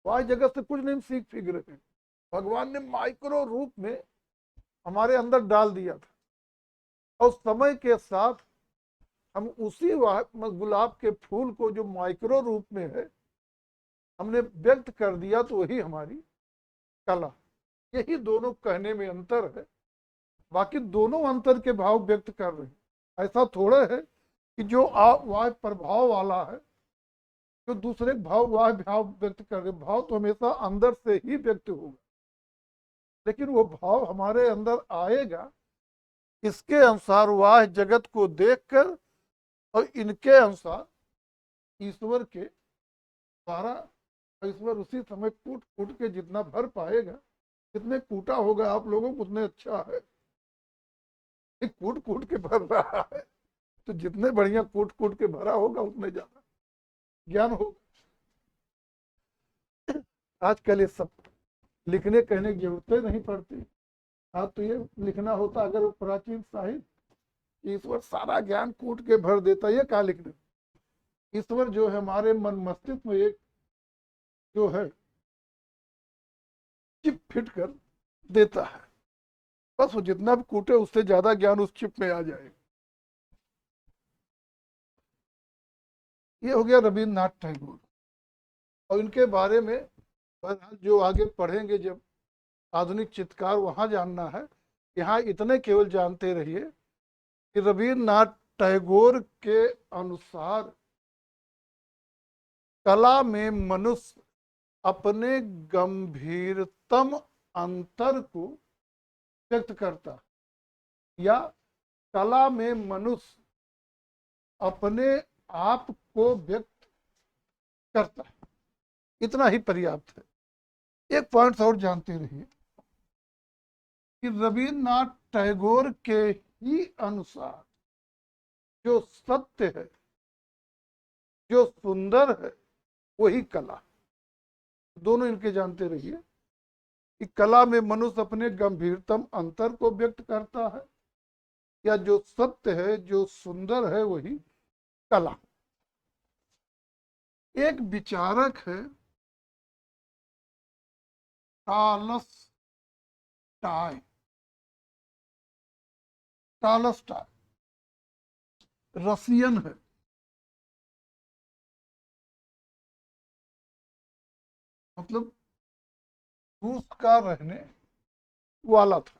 वाह जगत से कुछ नहीं सीख फिक रहे, भगवान ने माइक्रो रूप में हमारे अंदर डाल दिया था, और समय के साथ हम उसी गुलाब के फूल को जो माइक्रो रूप में है, हमने व्यक्त कर दिया, तो वही हमारी कला। यही दोनों कहने में अंतर है, बाकी दोनों अंतर के भाव व्यक्त कर रहे हैं। ऐसा थोड़ा है कि जो वाह प्रभाव वाला है, जो दूसरे भाव वाह भाव व्यक्त कर रहे, भाव तो हमेशा अंदर से ही व्यक्त होगा, लेकिन वो भाव हमारे अंदर आएगा इसके अनुसार वाह जगत को देखकर, और इनके अनुसार ईश्वर के द्वारा। ईश्वर उसी समय कूट कूट के जितना भर पाएगा, जितने कूटा होगा आप लोगों को उतने अच्छा है, कूट कूट के भर रहा है, तो जितने बढ़िया कूट कूट के भरा होगा उतने ज्यादा ज्ञान होगा। आजकल ये सब लिखने कहने की जरूरत नहीं पड़ती। हाँ, तो ये लिखना होता अगर वो प्राचीन साहित्य, ईश्वर सारा ज्ञान कूट के भर देता, ये कहाँ लिखने। ईश्वर जो है हमारे मन मस्तिष्क में एक जो है चिप फिट कर देता है, बस वो जितना भी कूटे उससे ज्यादा ज्ञान उस चिप में आ जाएगा। ये हो गया रविन्द्रनाथ टैगोर, और इनके बारे में जो आगे पढ़ेंगे जब आधुनिक चित्रकार, वहां जानना है। यहाँ इतने केवल जानते रहिए कि रविन्द्रनाथ टैगोर के अनुसार कला में मनुष्य अपने गंभीरतम अंतर को व्यक्त करता, या कला में मनुष्य अपने आप को व्यक्त करता है, इतना ही पर्याप्त है। एक पॉइंट और जानते रहिए कि रविन्द्रनाथ टैगोर के ही अनुसार जो सत्य है, जो सुंदर है, वही कला। दोनों इनके जानते रहिए कि कला में मनुष्य अपने गंभीरतम अंतर को व्यक्त करता है, या जो सत्य है, जो सुंदर है, वही कला। एक विचारक है टॉलस्टॉय। टॉलस्टॉय रसियन है, मतलब रूस का रहने वाला था,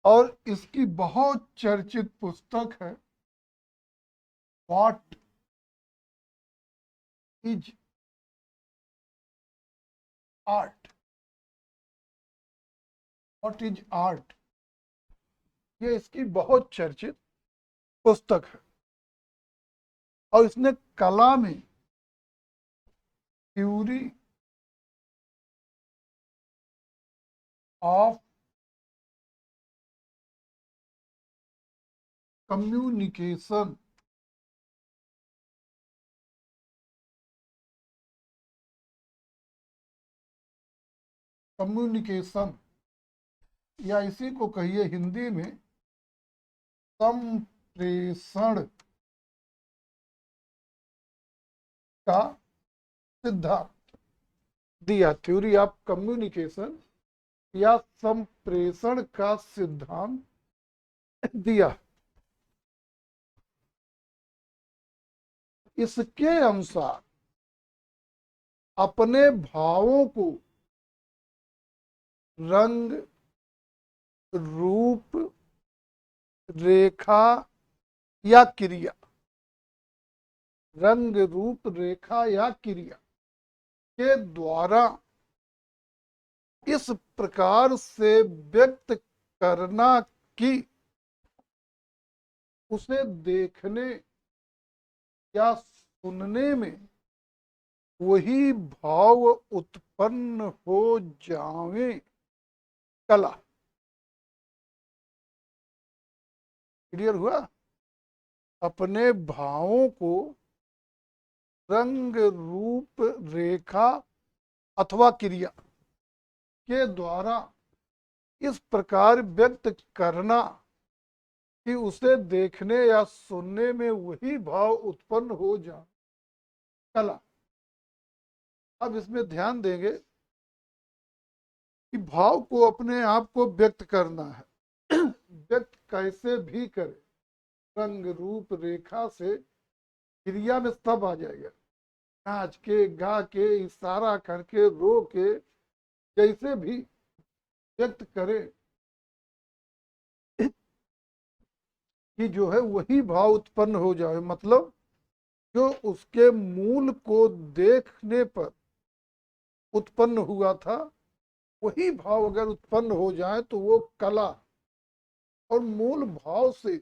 और इसकी बहुत चर्चित पुस्तक है what is art. What is art, ये इसकी बहुत चर्चित पुस्तक है। और इसने कला में थ्योरी ऑफ कम्युनिकेशन, कम्युनिकेशन या इसी को कहिए हिंदी में संप्रेषण का सिद्धांत दिया। थ्योरी ऑफ कम्युनिकेशन या संप्रेषण का सिद्धांत दिया। इसके अनुसार अपने भावों को रंग, रूप, रेखा या क्रिया, रंग, रूप, रेखा या क्रिया के द्वारा इस प्रकार से व्यक्त करना कि उसे देखने या सुनने में वही भाव उत्पन्न हो जावे, कला। क्लियर हुआ? अपने भावों को रंग, रूप, रेखा अथवा क्रिया के द्वारा इस प्रकार व्यक्त करना कि उसे देखने या सुनने में वही भाव उत्पन्न हो जाए, कला। अब इसमें ध्यान देंगे कि भाव को अपने आप को व्यक्त करना है। व्यक्त कैसे भी करे, रंग, रूप, रेखा से, क्रिया में सब आ जाएगा। नाच के, गा के, इशारा करके, रो के, जैसे भी व्यक्त करे कि जो है वही भाव उत्पन्न हो जाए। मतलब जो उसके मूल को देखने पर उत्पन्न हुआ था वही भाव अगर उत्पन्न हो जाए तो वो कला। और मूल भाव से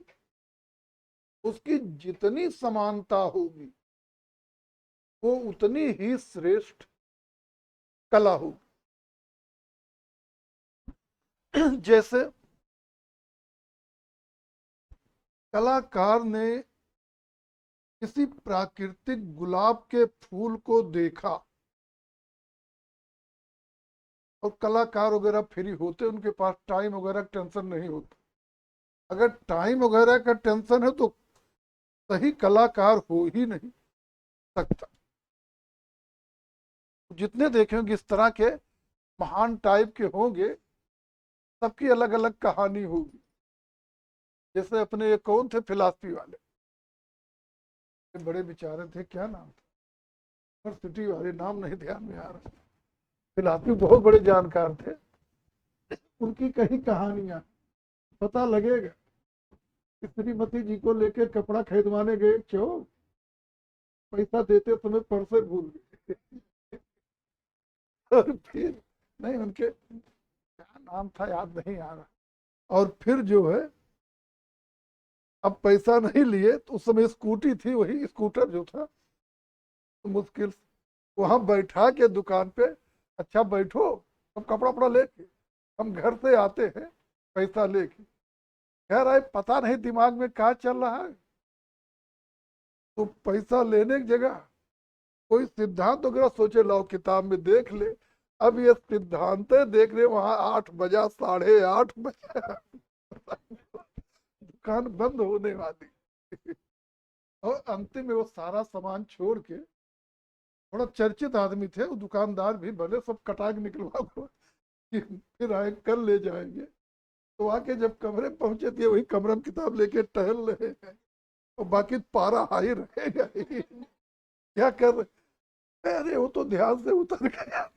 उसकी जितनी समानता होगी वो उतनी ही श्रेष्ठ कला होगी। जैसे कलाकार ने किसी प्राकृतिक गुलाब के फूल को देखा, और कलाकार वगैरह फ्री होते, उनके पास टाइम वगैरह टेंशन नहीं होता। अगर टाइम वगैरह का टेंशन है तो सही कलाकार हो ही नहीं सकता। जितने देखेंगे इस तरह के महान टाइप के होंगे, सबकी अलग अलग कहानी होगी। जैसे अपने ये कौन थे फिलासफी वाले, ये बड़े विचारे थे, क्या नाम था, सिटी वाले, नाम नहीं ध्यान में आ रहा। फिलासफी बहुत बड़े जानकार थे, उनकी कई कहानियां पता लगेगा। श्रीमती जी को लेके कपड़ा खरीदवाने गए चौक, पैसा देते समय पर्से भूल गए। और फिर नहीं, उनके क्या नाम था याद नहीं आ रहा। और फिर जो है अब पैसा नहीं लिए तो उस समय स्कूटी थी, वही स्कूटर जो था, तो मुश्किल वहां बैठा के दुकान पे, अच्छा बैठो, हम कपड़ा वपड़ा लेके हम घर से आते हैं पैसा लेके। खैर आए, पता नहीं दिमाग में क्या चल रहा है, तो पैसा लेने की जगह कोई सिद्धांत वगैरह सोचे, लाओ किताब में देख ले, अब ये सिद्धांत है, देख रहे वहां 8 बजा, 8:30 बजा, दुकान बंद होने वाली। और अंतिम में वो सारा सामान छोड़ के, थोड़ा चर्चित आदमी थे वो दुकानदार भी, भले सब कटा के निकलवा को कि फिर आए कल ले जाएंगे। तो आके जब कमरे पहुंचे थे, वही कमरे में किताब लेके टहल रहे हैं, और बाकी पारा हाई रहेगा ही। क्या कर रहे, अरे वो तो ध्यान से उतर गया।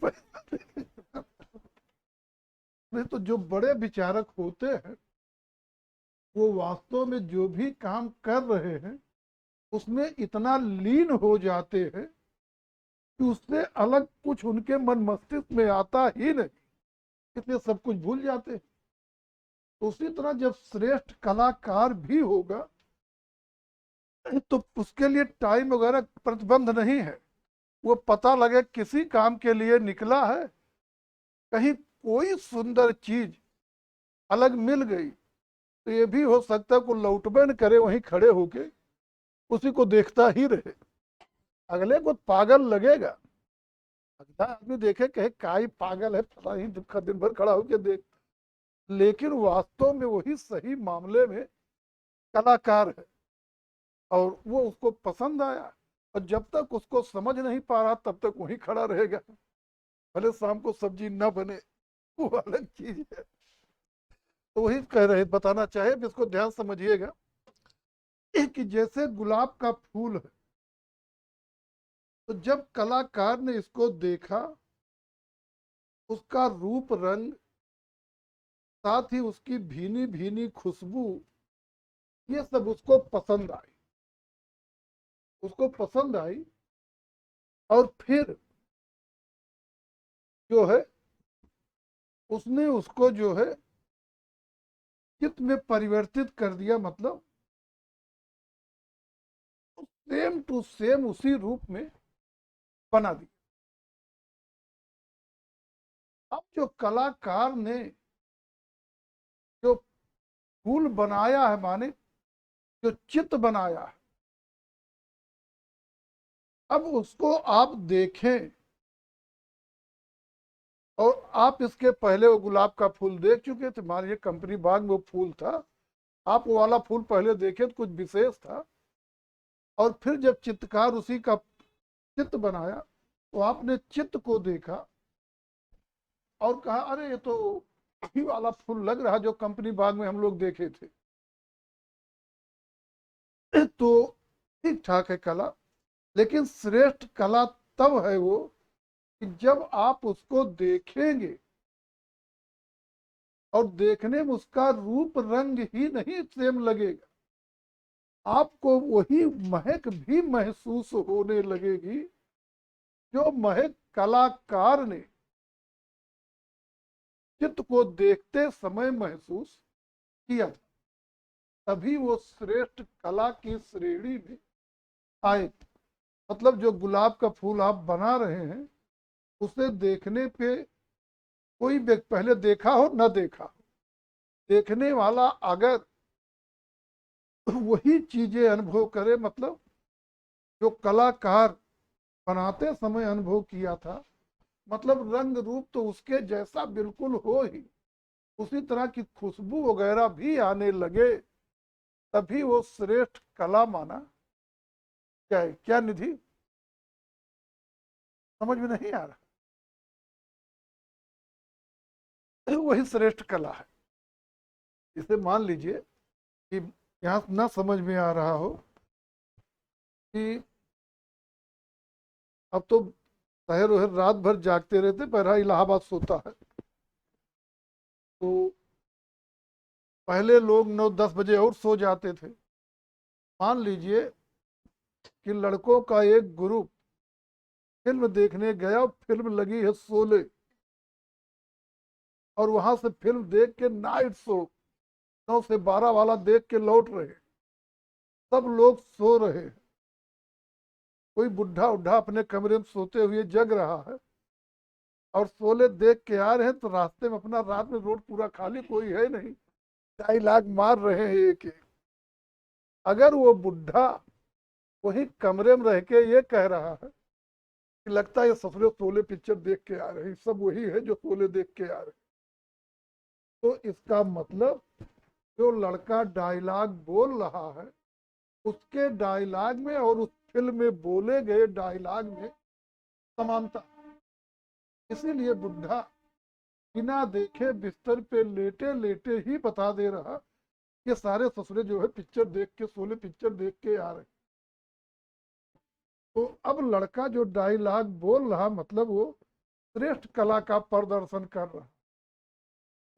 नहीं तो जो बड़े विचारक होते हैं, वो वास्तव में जो भी काम कर रहे हैं उसमें इतना लीन हो जाते हैं कि उससे अलग कुछ उनके मन मस्तिष्क में आता ही नहीं, इसलिए सब कुछ भूल जाते हैं। तो उसी तरह जब श्रेष्ठ कलाकार भी होगा, तो उसके लिए टाइम वगैरह प्रतिबंध नहीं है। वो पता लगे किसी काम के लिए निकला है, कहीं कोई सुंदर चीज अलग मिल गई, तो ये भी हो सकता है को लौटबे न करे, वहीं खड़े होके उसी को देखता ही रहे। अगले को पागल लगेगा, अगला आदमी देखे कहे काई पागल है, पता ही दिन भर खड़ा होके देख, लेकिन वास्तव में वही सही मामले में कलाकार है, और वो उसको पसंद आया। और जब तक उसको समझ नहीं पा रहा तब तक वहीं खड़ा रहेगा, भले शाम को सब्जी न बने, वो अलग चीज है। तो वही कह रहे, बताना चाहे, इसको ध्यान समझिएगा कि जैसे गुलाब का फूल है, तो जब कलाकार ने इसको देखा, उसका रूप रंग, साथ ही उसकी भीनी भीनी खुशबू, ये सब उसको पसंद आई, उसको पसंद आई। और फिर जो है उसने उसको जो है चित्त में परिवर्तित कर दिया, मतलब सेम टू सेम उसी रूप में बना दिया। अब जो कलाकार ने जो फूल बनाया है, माने जो चित्र बनाया है, अब उसको आप देखें, और आप इसके पहले वो गुलाब का फूल देख चुके थे, मान लीजिए कंपनी बाग में वो फूल था, आप वो वाला फूल पहले देखे तो कुछ विशेष था, और फिर जब चित्रकार उसी का चित्र बनाया, तो आपने चित्र को देखा और कहा अरे ये तो वही वाला फूल लग रहा जो कंपनी बाग में हम लोग देखे थे। तो ठीक ठाक है कला, लेकिन श्रेष्ठ कला तब है वो कि जब आप उसको देखेंगे और देखने में उसका रूप रंग ही नहीं सेम लगेगा, आपको वही महक भी महसूस होने लगेगी जो महक कलाकार ने चित्र को देखते समय महसूस किया था। तभी वो श्रेष्ठ कला की श्रेणी में आए। मतलब जो गुलाब का फूल आप बना रहे हैं, उसे देखने पे कोई पहले देखा हो न देखा हो, देखने वाला अगर वही चीजें अनुभव करे, मतलब जो कलाकार बनाते समय अनुभव किया था, मतलब रंग रूप तो उसके जैसा बिल्कुल हो ही, उसी तरह की खुशबू वगैरह भी आने लगे, तभी वो श्रेष्ठ कला माना जाए। क्या निधि, समझ में नहीं आ रहा? वही श्रेष्ठ कला है। इसे मान लीजिए कि यहाँ ना समझ में आ रहा हो कि अब तो शहर वहर रात भर जागते रहते, पहला इलाहाबाद सोता है, तो पहले लोग 9-10 बजे और सो जाते थे। मान लीजिए कि लड़कों का एक ग्रुप फिल्म देखने गया, फिल्म लगी है शोले, और वहां से फिल्म देख के नाइट शो 9 से 12 वाला देख के लौट रहे, सब लोग सो रहे हैं, कोई बुढ़ा उढ़ा अपने कमरे में सोते हुए जग रहा है, और शोले देख के आ रहे हैं, तो रास्ते में अपना रात में रोड पूरा खाली, कोई है नहीं, डायलॉग मार रहे हैं एक एक। अगर वो बुढ़ा वही कमरे में रह के ये कह रहा है कि लगता है ये ससुरे शोले पिक्चर देख के आ रहे हैं, सब वही है जो शोले देख के आ रहे हैं। तो इसका मतलब जो लड़का डायलॉग बोल रहा है उसके डायलॉग में और उस फिल्म में बोले गए डायलॉग में समानता। इसीलिए बुढ़ा बिना देखे बिस्तर पे लेटे लेटे ही बता दे रहा कि सारे ससुरे जो है पिक्चर देख के शोले पिक्चर देख के आ रहे। तो अब लड़का जो डायलॉग बोल रहा मतलब वो श्रेष्ठ कला का प्रदर्शन कर रहा,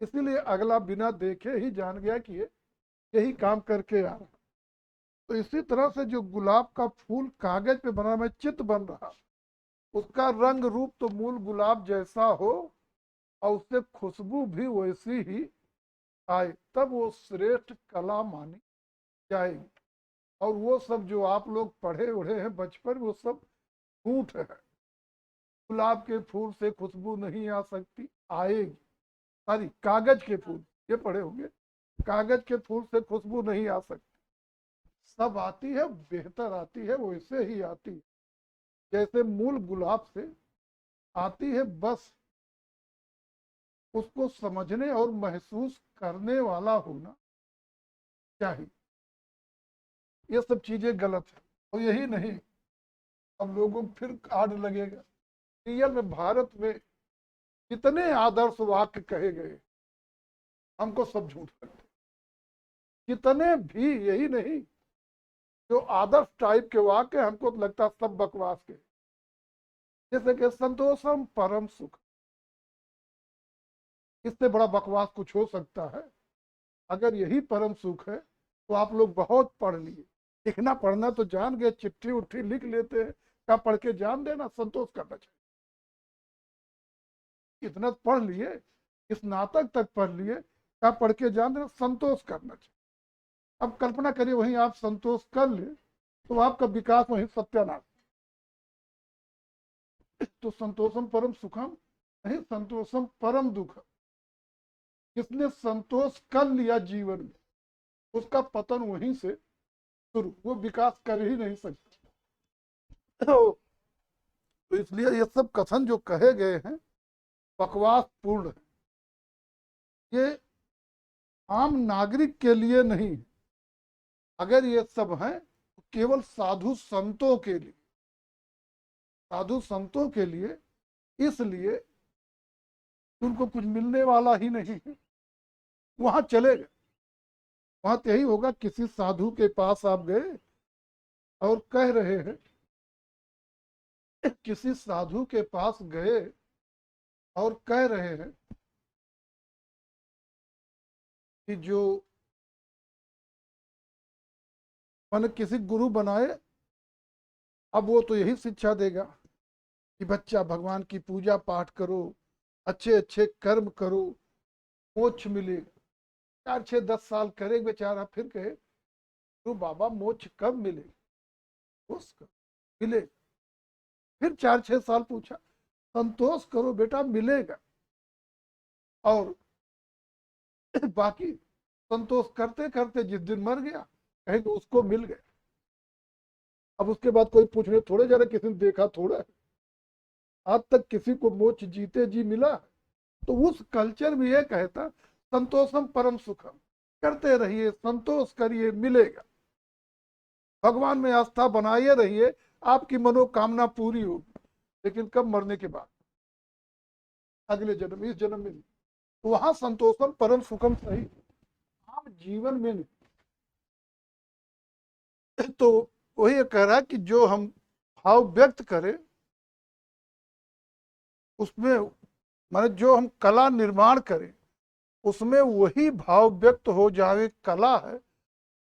इसीलिए अगला बिना देखे ही जान गया कि ये यही काम करके आ रहा। तो इसी तरह से जो गुलाब का फूल कागज पे बना में चित्र बन रहा, उसका रंग रूप तो मूल गुलाब जैसा हो और उससे खुशबू भी वैसी ही आए, तब वो श्रेष्ठ कला मानी जाएगी। और वो सब जो आप लोग पढ़े उढ़े हैं बचपन, वो सब झूठ है। गुलाब के फूल से खुशबू नहीं आ सकती, आएगी। सॉरी, कागज के फूल, ये पढ़े होंगे, कागज के फूल से खुशबू नहीं आ सकती। सब आती है, बेहतर आती है, वैसे ही आती है जैसे मूल गुलाब से आती है। बस उसको समझने और महसूस करने वाला होना चाहिए। ये सब चीजें गलत है। और यही नहीं, अब लोगों को फिर आड़ लगेगा, रियल में भारत में कितने आदर्श वाक्य कहे गए, हमको सब झूठ लगते। कितने भी, यही नहीं, जो आदर्श टाइप के वाक्य हमको तो लगता सब बकवास के। जैसे कि संतोषम परम सुख, इससे बड़ा बकवास कुछ हो सकता है? अगर यही परम सुख है तो आप लोग बहुत पढ़ लिए। लिखना पढ़ना तो जान गए, चिट्ठी उट्ठी लिख लेते हैं, क्या पढ़ के जान देना, संतोष करना चाहिए। इतना पढ़ लिए, स्नातक तक पढ़ लिए, क्या पढ़ के जान देना, संतोष करना चाहिए। अब कल्पना करिए वहीं आप संतोष कर ले तो आपका विकास वहीं सत्यानाश। तो संतोषम परम सुखम नहीं, संतोषम परम दुखम। जिसने संतोष कर लिया जीवन में, उसका पतन वहीं से शुरू, वो विकास कर ही नहीं सकता। तो इसलिए ये सब कथन जो कहे गए हैं बकवास पूर्ण है। ये आम नागरिक के लिए नहीं, अगर ये सब है तो केवल साधु संतों के लिए, साधु संतों के लिए, इसलिए उनको कुछ मिलने वाला ही नहीं है। वहां चले गए, वहां तो यही होगा, किसी साधु के पास आप गए और कह रहे हैं, किसी साधु के पास गए और कह रहे हैं कि जो मैंने किसी गुरु बनाए, अब वो तो यही शिक्षा देगा कि बच्चा भगवान की पूजा पाठ करो, अच्छे अच्छे कर्म करो, मोक्ष मिलेगा। 4 6 10 साल करे बेचारा, फिर कहे तो बाबा मोक्ष कब मिलेगा, उसका मिले। फिर 4 6 साल पूछा, संतोष करो बेटा मिलेगा। और बाकी संतोष करते करते जिस दिन मर गया, कहेंगे उसको मिल गया। अब उसके बाद कोई पूछने थोड़े जा रहे किसी ने देखा थोड़ा है, आज तक किसी को मोक्ष जीते जी मिला? तो उस कल्चर में ये कहता संतोषम परम सुखम, करते रहिए, संतोष करिए, मिलेगा। भगवान में आस्था बनाए रहिए, आपकी मनोकामना पूरी होगी। लेकिन कब? मरने के बाद, अगले जन्म, इस जन्म में नहीं। वहां संतोषम परम सुखम सही, आम जीवन में नहीं। तो वही कह रहा है कि जो हम भाव व्यक्त करें उसमें, माने जो हम कला निर्माण करें उसमें वही भाव व्यक्त हो जाए, कला है।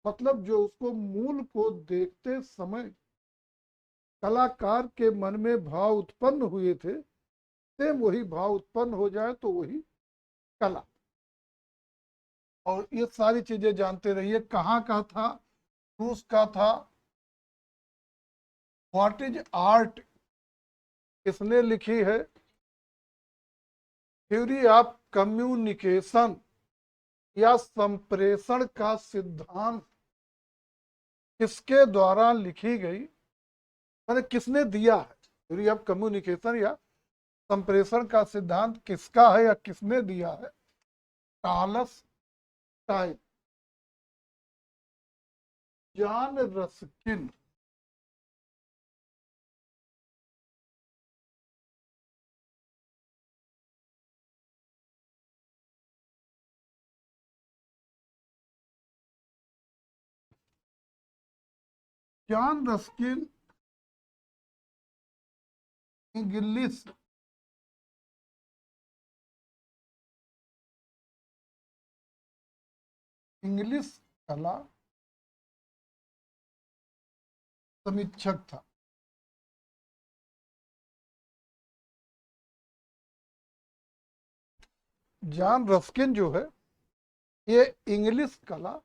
मतलब जो उसको मूल को देखते समय कलाकार के मन में भाव उत्पन्न हुए थे, सेम वही भाव उत्पन्न हो जाए तो वही कला। और ये सारी चीजें जानते रहिए, कहाँ का था, रूस का था। व्हाट इज आर्ट, किसने लिखी है? थ्योरी ऑफ कम्युनिकेशन या संप्रेषण का सिद्धांत किसके द्वारा लिखी गई, मैंने किसने दिया है? थ्योरी ऑफ कम्युनिकेशन या संप्रेषण का सिद्धांत किसका है या किसने दिया है? Charles time, John Ruskin, John Ruskin English कला समीक्षक था। जॉन रस्किन जो है ये इंग्लिश कला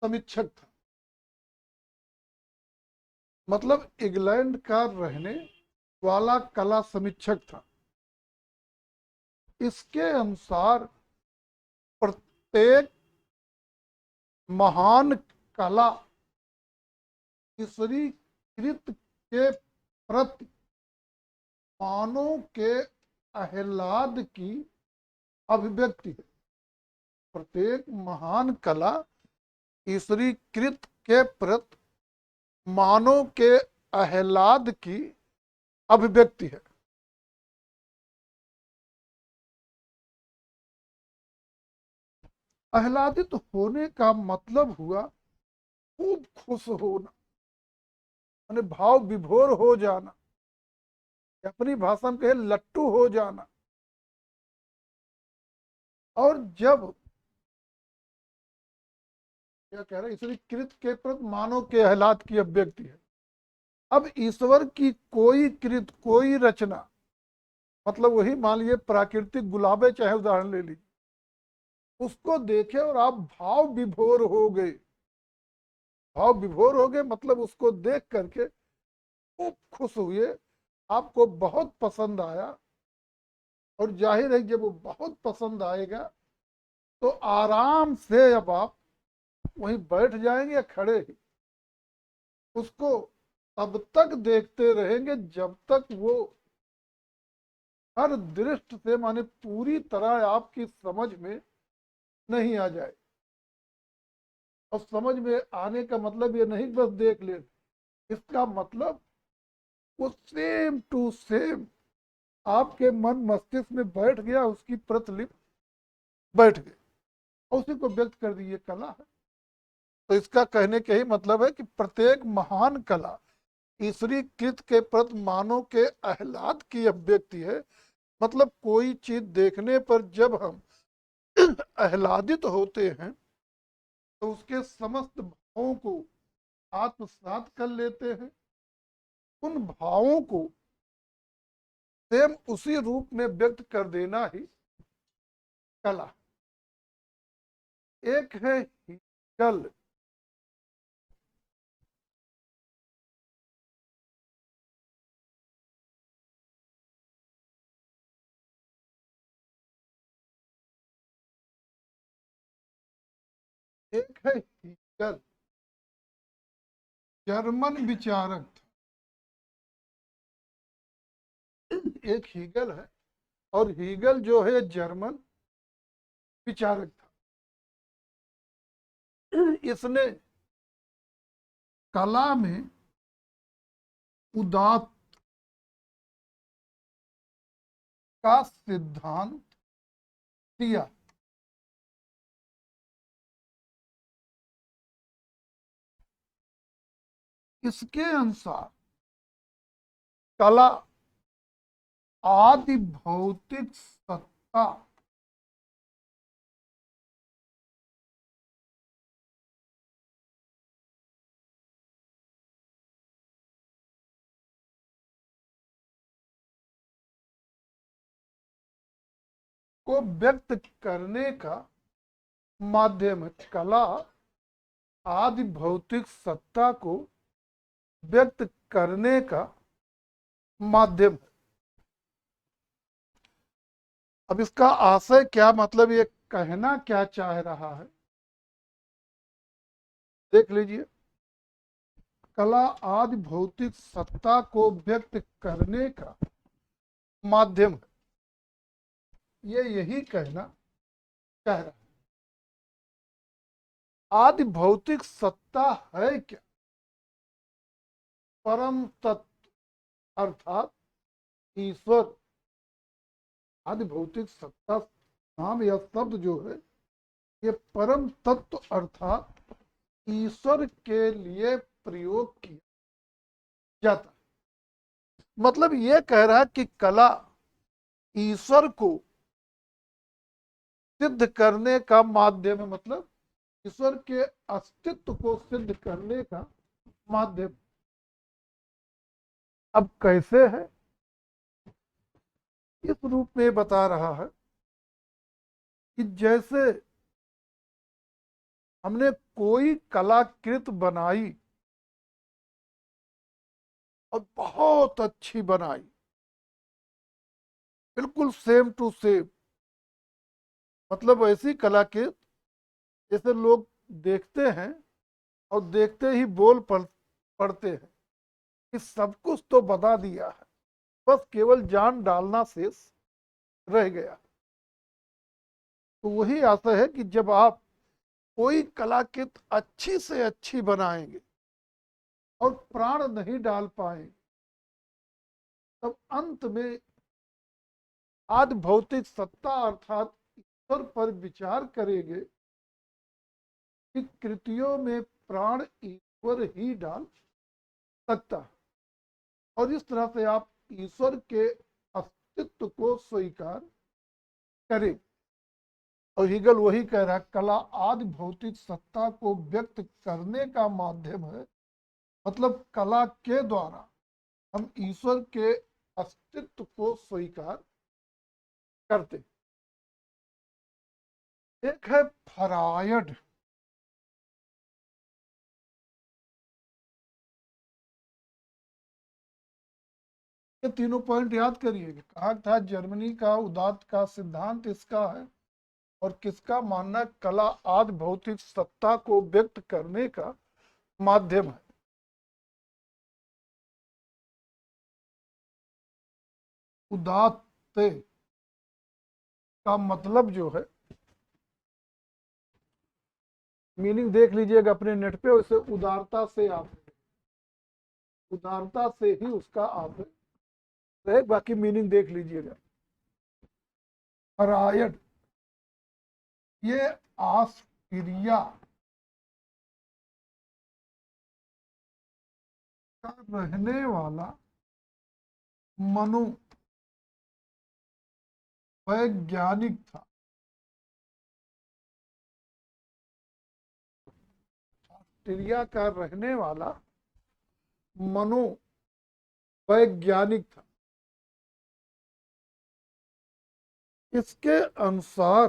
समीक्षक था, मतलब इंग्लैंड का रहने वाला कला समीक्षक था। इसके अनुसार प्रत्येक महान कला ईश्वरीकृत के प्रति मानव के आह्लाद की अभिव्यक्ति है। प्रत्येक महान कला ईश्वरीकृत के प्रति मानव के आह्लाद की अभिव्यक्ति है। आह्लादित होने का मतलब हुआ खूब खुश होना, यानी भाव विभोर हो जाना, अपनी भाषा में कहे लट्टू हो जाना। और जब क्या कह रहे हैं, ईश्वरीकृत के प्रति मानव के आह्लाद की अभिव्यक्ति है। अब ईश्वर की कोई कृत, कोई रचना, मतलब वही मान लीजिए प्राकृतिक गुलाबे, चाहे उदाहरण ले लीजिए, उसको देखे और आप भाव विभोर हो गए। भाव विभोर हो गए मतलब उसको देख करके खूब खुश हुए, आपको बहुत पसंद आया। और जाहिर है जब वो बहुत पसंद आएगा तो आराम से अब आप वहीं बैठ जाएंगे या खड़े ही उसको तब तक देखते रहेंगे जब तक वो हर दृष्टि से, माने पूरी तरह आपकी समझ में नहीं आ जाए। और समझ में आने का मतलब ये नहीं बस देख ले, इसका मतलब वो सेम टू सेम आपके मन मस्तिष्क में बैठ गया, उसकी प्रतिलिपि बैठ गई और उसी को व्यक्त कर दी, ये कला है। तो इसका कहने के ही मतलब है कि प्रत्येक महान कला ईश्वरीकृत के प्रति मानव के आह्लाद की अभिव्यक्ति है। मतलब कोई चीज देखने पर जब हम आह्लादित होते हैं तो उसके समस्त भावों को आत्मसात कर लेते हैं। उन भावों को सेम उसी रूप में व्यक्त कर देना ही कला। एक है हिगल, एक है हिगल, जर्मन विचारक था। एक हीगल है और हीगल जो है जर्मन विचारक था। इसने कला में उदात्त का सिद्धांत दिया। इसके अनुसार कला आदि भौतिक सत्ता को व्यक्त करने का माध्यम है। कला आदि भौतिक सत्ता को व्यक्त करने का माध्यम है। अब इसका आशय क्या, मतलब ये कहना क्या चाह रहा है, देख लीजिए। कला आदि भौतिक सत्ता को व्यक्त करने का माध्यम है। ये यही कहना कह रहा है। आदि भौतिक सत्ता है क्या? परम तत्व अर्थात ईश्वर। आदि भौतिक सत्ता नाम या शब्द जो है ये परम तत्व अर्थात ईश्वर के लिए प्रयोग किया जाता है। मतलब ये कह रहा है कि कला ईश्वर को सिद्ध करने का माध्यम है, मतलब ईश्वर के अस्तित्व को सिद्ध करने का माध्यम। अब कैसे है? इस रूप में बता रहा है कि जैसे हमने कोई कलाकृत बनाई और बहुत अच्छी बनाई, बिल्कुल सेम टू सेम, मतलब ऐसी कलाकृत जैसे लोग देखते हैं और देखते ही बोल पड़ते हैं कि सब कुछ तो बता दिया है, बस केवल जान डालना शेष रह गया। तो वही आशा है कि जब आप कोई कलाकृत अच्छी से अच्छी बनाएंगे और प्राण नहीं डाल पाएंगे, तब अंत में आदि भौतिक सत्ता अर्थात ईश्वर पर विचार करेंगे कि कृतियों में प्राण ईश्वर ही डाल सकता है। और इस तरह से आप ईश्वर के अस्तित्व को स्वीकार करें। और हीगल वही कह रहा है, कला आदि भौतिक सत्ता को व्यक्त करने का माध्यम है। मतलब कला के द्वारा हम ईश्वर के अस्तित्व को स्वीकार करते। एक है फरायड। ये तीनों पॉइंट याद करिए। कहा था जर्मनी का उदात्त का सिद्धांत इसका है और किसका मानना कला आदि भौतिक सत्ता को व्यक्त करने का माध्यम है। उदात्त का मतलब जो है, मीनिंग देख लीजिएगा अपने नेट पे, उसे उदारता से आप, उदारता से ही उसका आप रहे, बाकी मीनिंग देख लीजिएगा। फरायड ये ऑस्ट्रिया का रहने वाला मनु वैज्ञानिक था। ऑस्ट्रिया का रहने वाला मनो वैज्ञानिक था। इसके अनुसार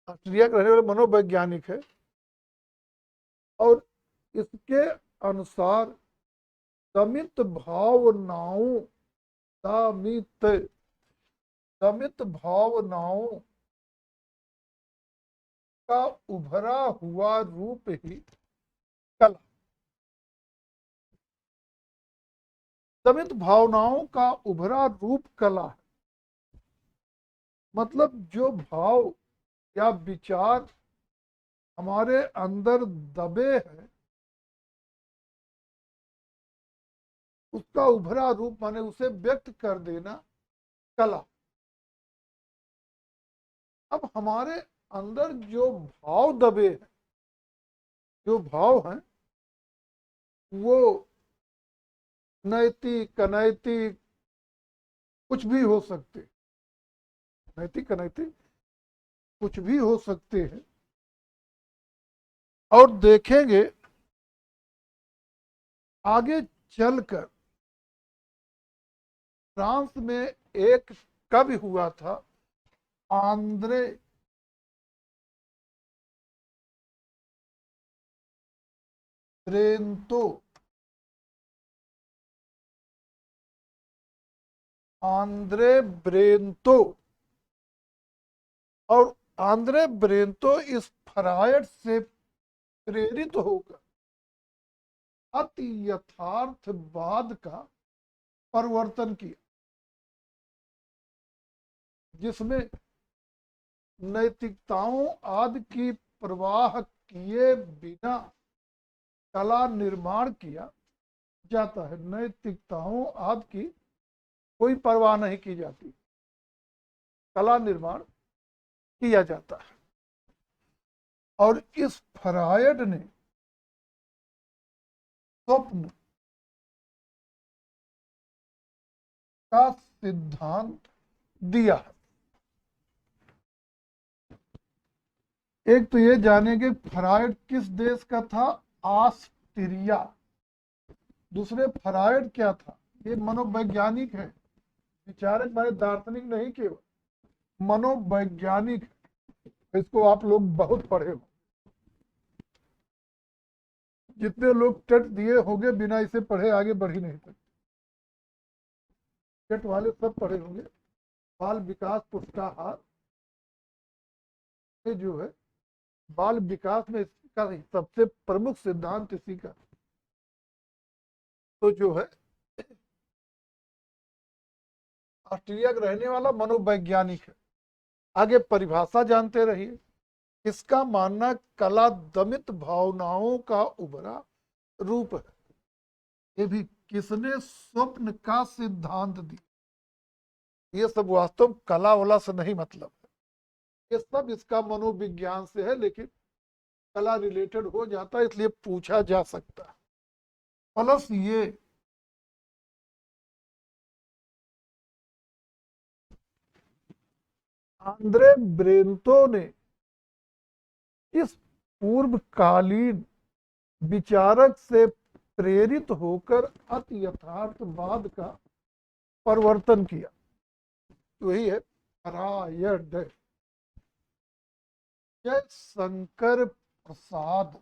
ऑस्ट्रिया का रहने वाला मनोवैज्ञानिक है और इसके अनुसार दमित भावनाओं दमित दमित भावनाओं का उभरा हुआ रूप ही कला। दमित भावनाओं का उभरा रूप कला है। मतलब जो भाव या विचार हमारे अंदर दबे हैं, उसका उभरा रूप माने उसे व्यक्त कर देना कला। अब हमारे अंदर जो भाव दबे हैं, जो भाव हैं, वो नैतिक अनैतिक कुछ भी हो सकते, नैतिक अनैतिक कुछ भी हो सकते हैं। और देखेंगे आगे चलकर फ्रांस में एक कवि हुआ था आंद्रे ब्रेंतो। आंद्रे ब्रेंतो। और आंद्रे ब्रेंतो इस फ्रायड से प्रेरित होकर अति यथार्थवाद का परिवर्तन किया, जिसमें नैतिकताओं आदि की प्रवाह किए बिना कला निर्माण किया जाता है। नैतिकताओं आदि की कोई परवाह नहीं की जाती, कला निर्माण किया जाता है। और इस फ्रायड ने स्वप्न का सिद्धांत दिया है। एक तो ये जाने कि फ्रायड किस देश का था, ऑस्ट्रिया। दूसरे फ्रायड क्या था, ये मनोवैज्ञानिक है, विचारक माने दार्शनिक नहीं, केवल मनोवैज्ञानिक है। इसको आप लोग बहुत पढ़े हो, जितने लोग टेट दिए होंगे बिना इसे पढ़े आगे बढ़ ही नहीं सकते। टेट वाले सब पढ़े होंगे। बाल विकास पुरस्कार में जो है, बाल विकास में इसका सबसे प्रमुख सिद्धांत इसी का। तो जो है ऑस्ट्रेलिया का रहने वाला मनोवैज्ञानिक है। आगे परिभाषा जानते रहिए। इसका मानना कला दमित भावनाओं का उभरा रूप है। ये भी किसने स्वप्न का सिद्धांत दिया। ये सब वास्तव कला वाला से नहीं मतलब है, ये सब इसका मनोविज्ञान से है, लेकिन कला रिलेटेड हो जाता है, इसलिए पूछा जा सकता है। प्लस ये आंद्रे ब्रेंतो ने इस पूर्वकालीन विचारक से प्रेरित होकर अति यथार्थवाद का परिवर्तन किया। वही है फ्रायड। जयशंकर प्रसाद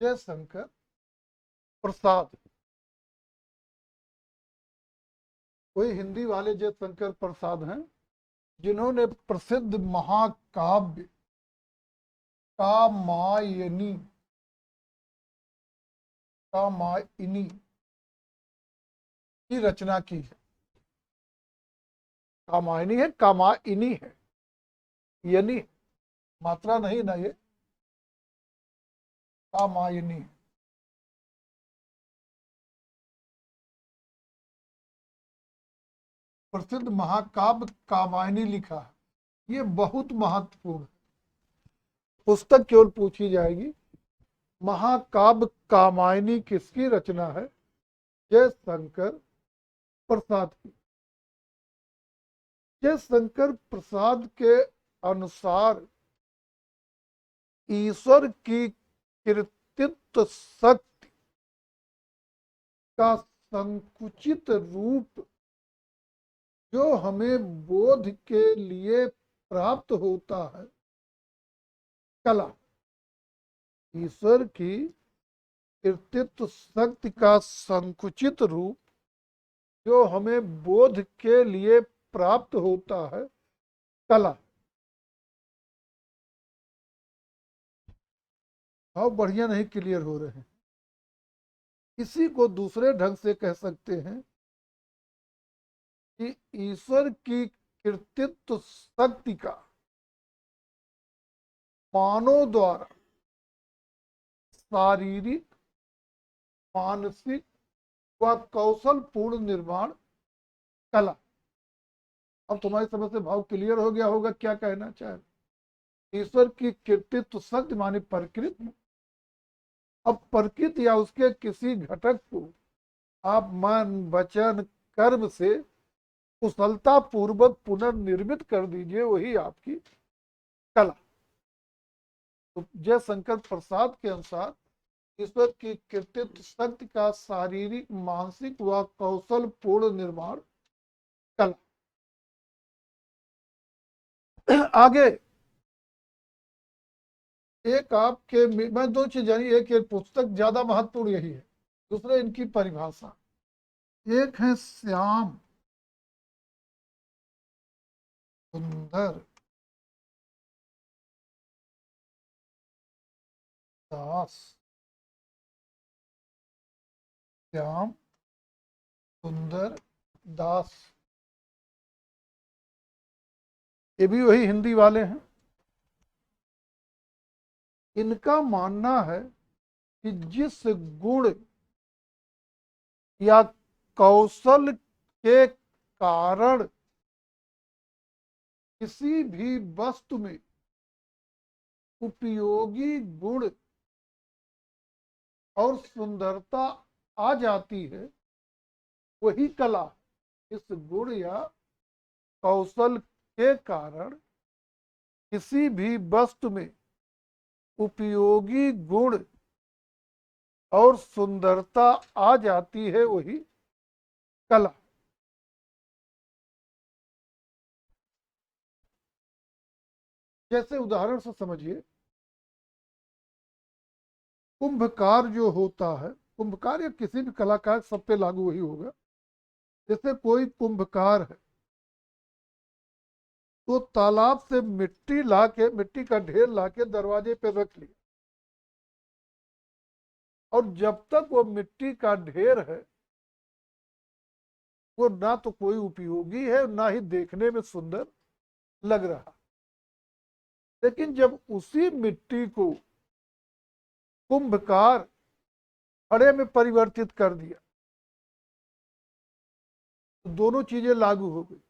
जयशंकर प्रसाद, वही हिंदी वाले जयशंकर प्रसाद हैं, जिन्होंने प्रसिद्ध महाकाव्य कामायनी कामायनी की रचना की है। कामायनी है, कामायनी है, यानी मात्रा नहीं ना, ये कामायनी। प्रसिद्ध महाकाव्य कामायनी लिखा है। ये बहुत महत्वपूर्ण पुस्तक केवल पूछी जाएगी। महाकाव्य कामायनी किसकी रचना है? जयशंकर प्रसाद की। जयशंकर प्रसाद के अनुसार ईश्वर की कृतित्व शक्ति का संकुचित रूप जो हमें बोध के लिए प्राप्त होता है, कला। ईश्वर की कृतित्व शक्ति का संकुचित रूप जो हमें बोध के लिए प्राप्त होता है, कला। भाव बढ़िया नहीं क्लियर हो रहे हैं। इसी को दूसरे ढंग से कह सकते हैं कि ईश्वर की कृतित्व शक्ति का मानव द्वारा शारीरिक, मानसिक व कौशल पूर्ण निर्माण, कला। अब तुम्हारी समझ से भाव क्लियर हो गया होगा क्या कहना चाहे। ईश्वर की कृतित्व शक्ति मानी प्रकृति। अब प्रकृति या उसके किसी घटक को आप मन, वचन, कर्म से कुशलता पूर्वक पुनर्निर्मित कर दीजिए, वही आपकी कला। तो जयशंकर प्रसाद के अनुसार ईश्वर की कृतित्व शक्ति का शारीरिक, मानसिक व कौशल पूर्ण निर्माण, कला। आगे एक आपके मैं दो चीज जानी, एक ये पुस्तक ज्यादा महत्वपूर्ण यही है, दूसरे इनकी परिभाषा। एक है श्याम सुंदर दास, श्याम सुंदर दास, ये भी वही हिंदी वाले हैं। इनका मानना है कि जिस गुण या कौशल के कारण किसी भी वस्तु में उपयोगी गुण और सुंदरता आ जाती है, वही कला। इस गुण या कौशल के कारण किसी भी वस्तु में उपयोगी गुण और सुंदरता आ जाती है, वही कला। जैसे उदाहरण से समझिए, कुंभकार जो होता है, कुंभकार या किसी भी कलाकार, सब पे लागू वही होगा। जैसे कोई कुंभकार है तो तालाब से मिट्टी लाके, मिट्टी का ढेर लाके दरवाजे पे रख लिया, और जब तक वो मिट्टी का ढेर है वो ना तो कोई उपयोगी है, ना ही देखने में सुंदर लग रहा। लेकिन जब उसी मिट्टी को कुंभकार घड़े में परिवर्तित कर दिया, तो दोनों चीजें लागू हो गई।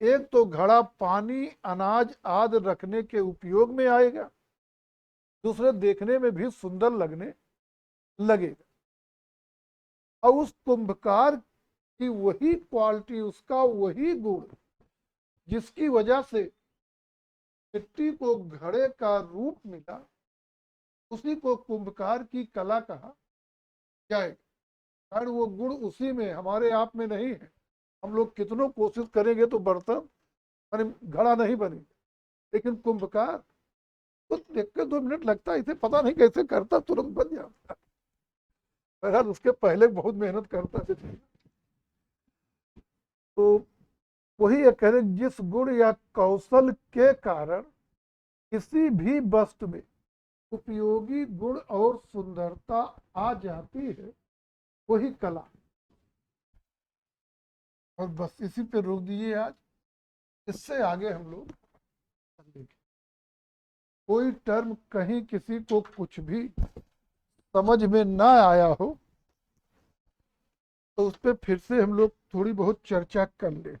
एक तो घड़ा पानी अनाज आदि रखने के उपयोग में आएगा, दूसरे देखने में भी सुंदर लगने लगेगा। और उस कुंभकार की वही क्वालिटी, उसका वही गुण, जिसकी वजह से मिट्टी को घड़े का रूप मिला, उसी को कुंभकार की कला कहा जाएगा। कारण वो गुण उसी में, हमारे आप में नहीं है। हम लोग कितनों कोशिश करेंगे तो बर्तन माने घड़ा नहीं बनेगा, लेकिन कुंभकार तो देख के 2 मिनट लगता है, इसे पता नहीं कैसे करता, तुरंत बन जाता। बहरहाल उसके पहले बहुत मेहनत करता है। तो वही कह रहे, जिस गुण या कौशल के कारण किसी भी वस्तु में उपयोगी गुण और सुंदरता आ जाती है, वही कला। और बस इसी पे रोक दीजिए आज, इससे आगे हम लोग देखें। कोई टर्म कहीं किसी को कुछ भी समझ में ना आया हो तो उस पर फिर से हम लोग थोड़ी बहुत चर्चा कर लें।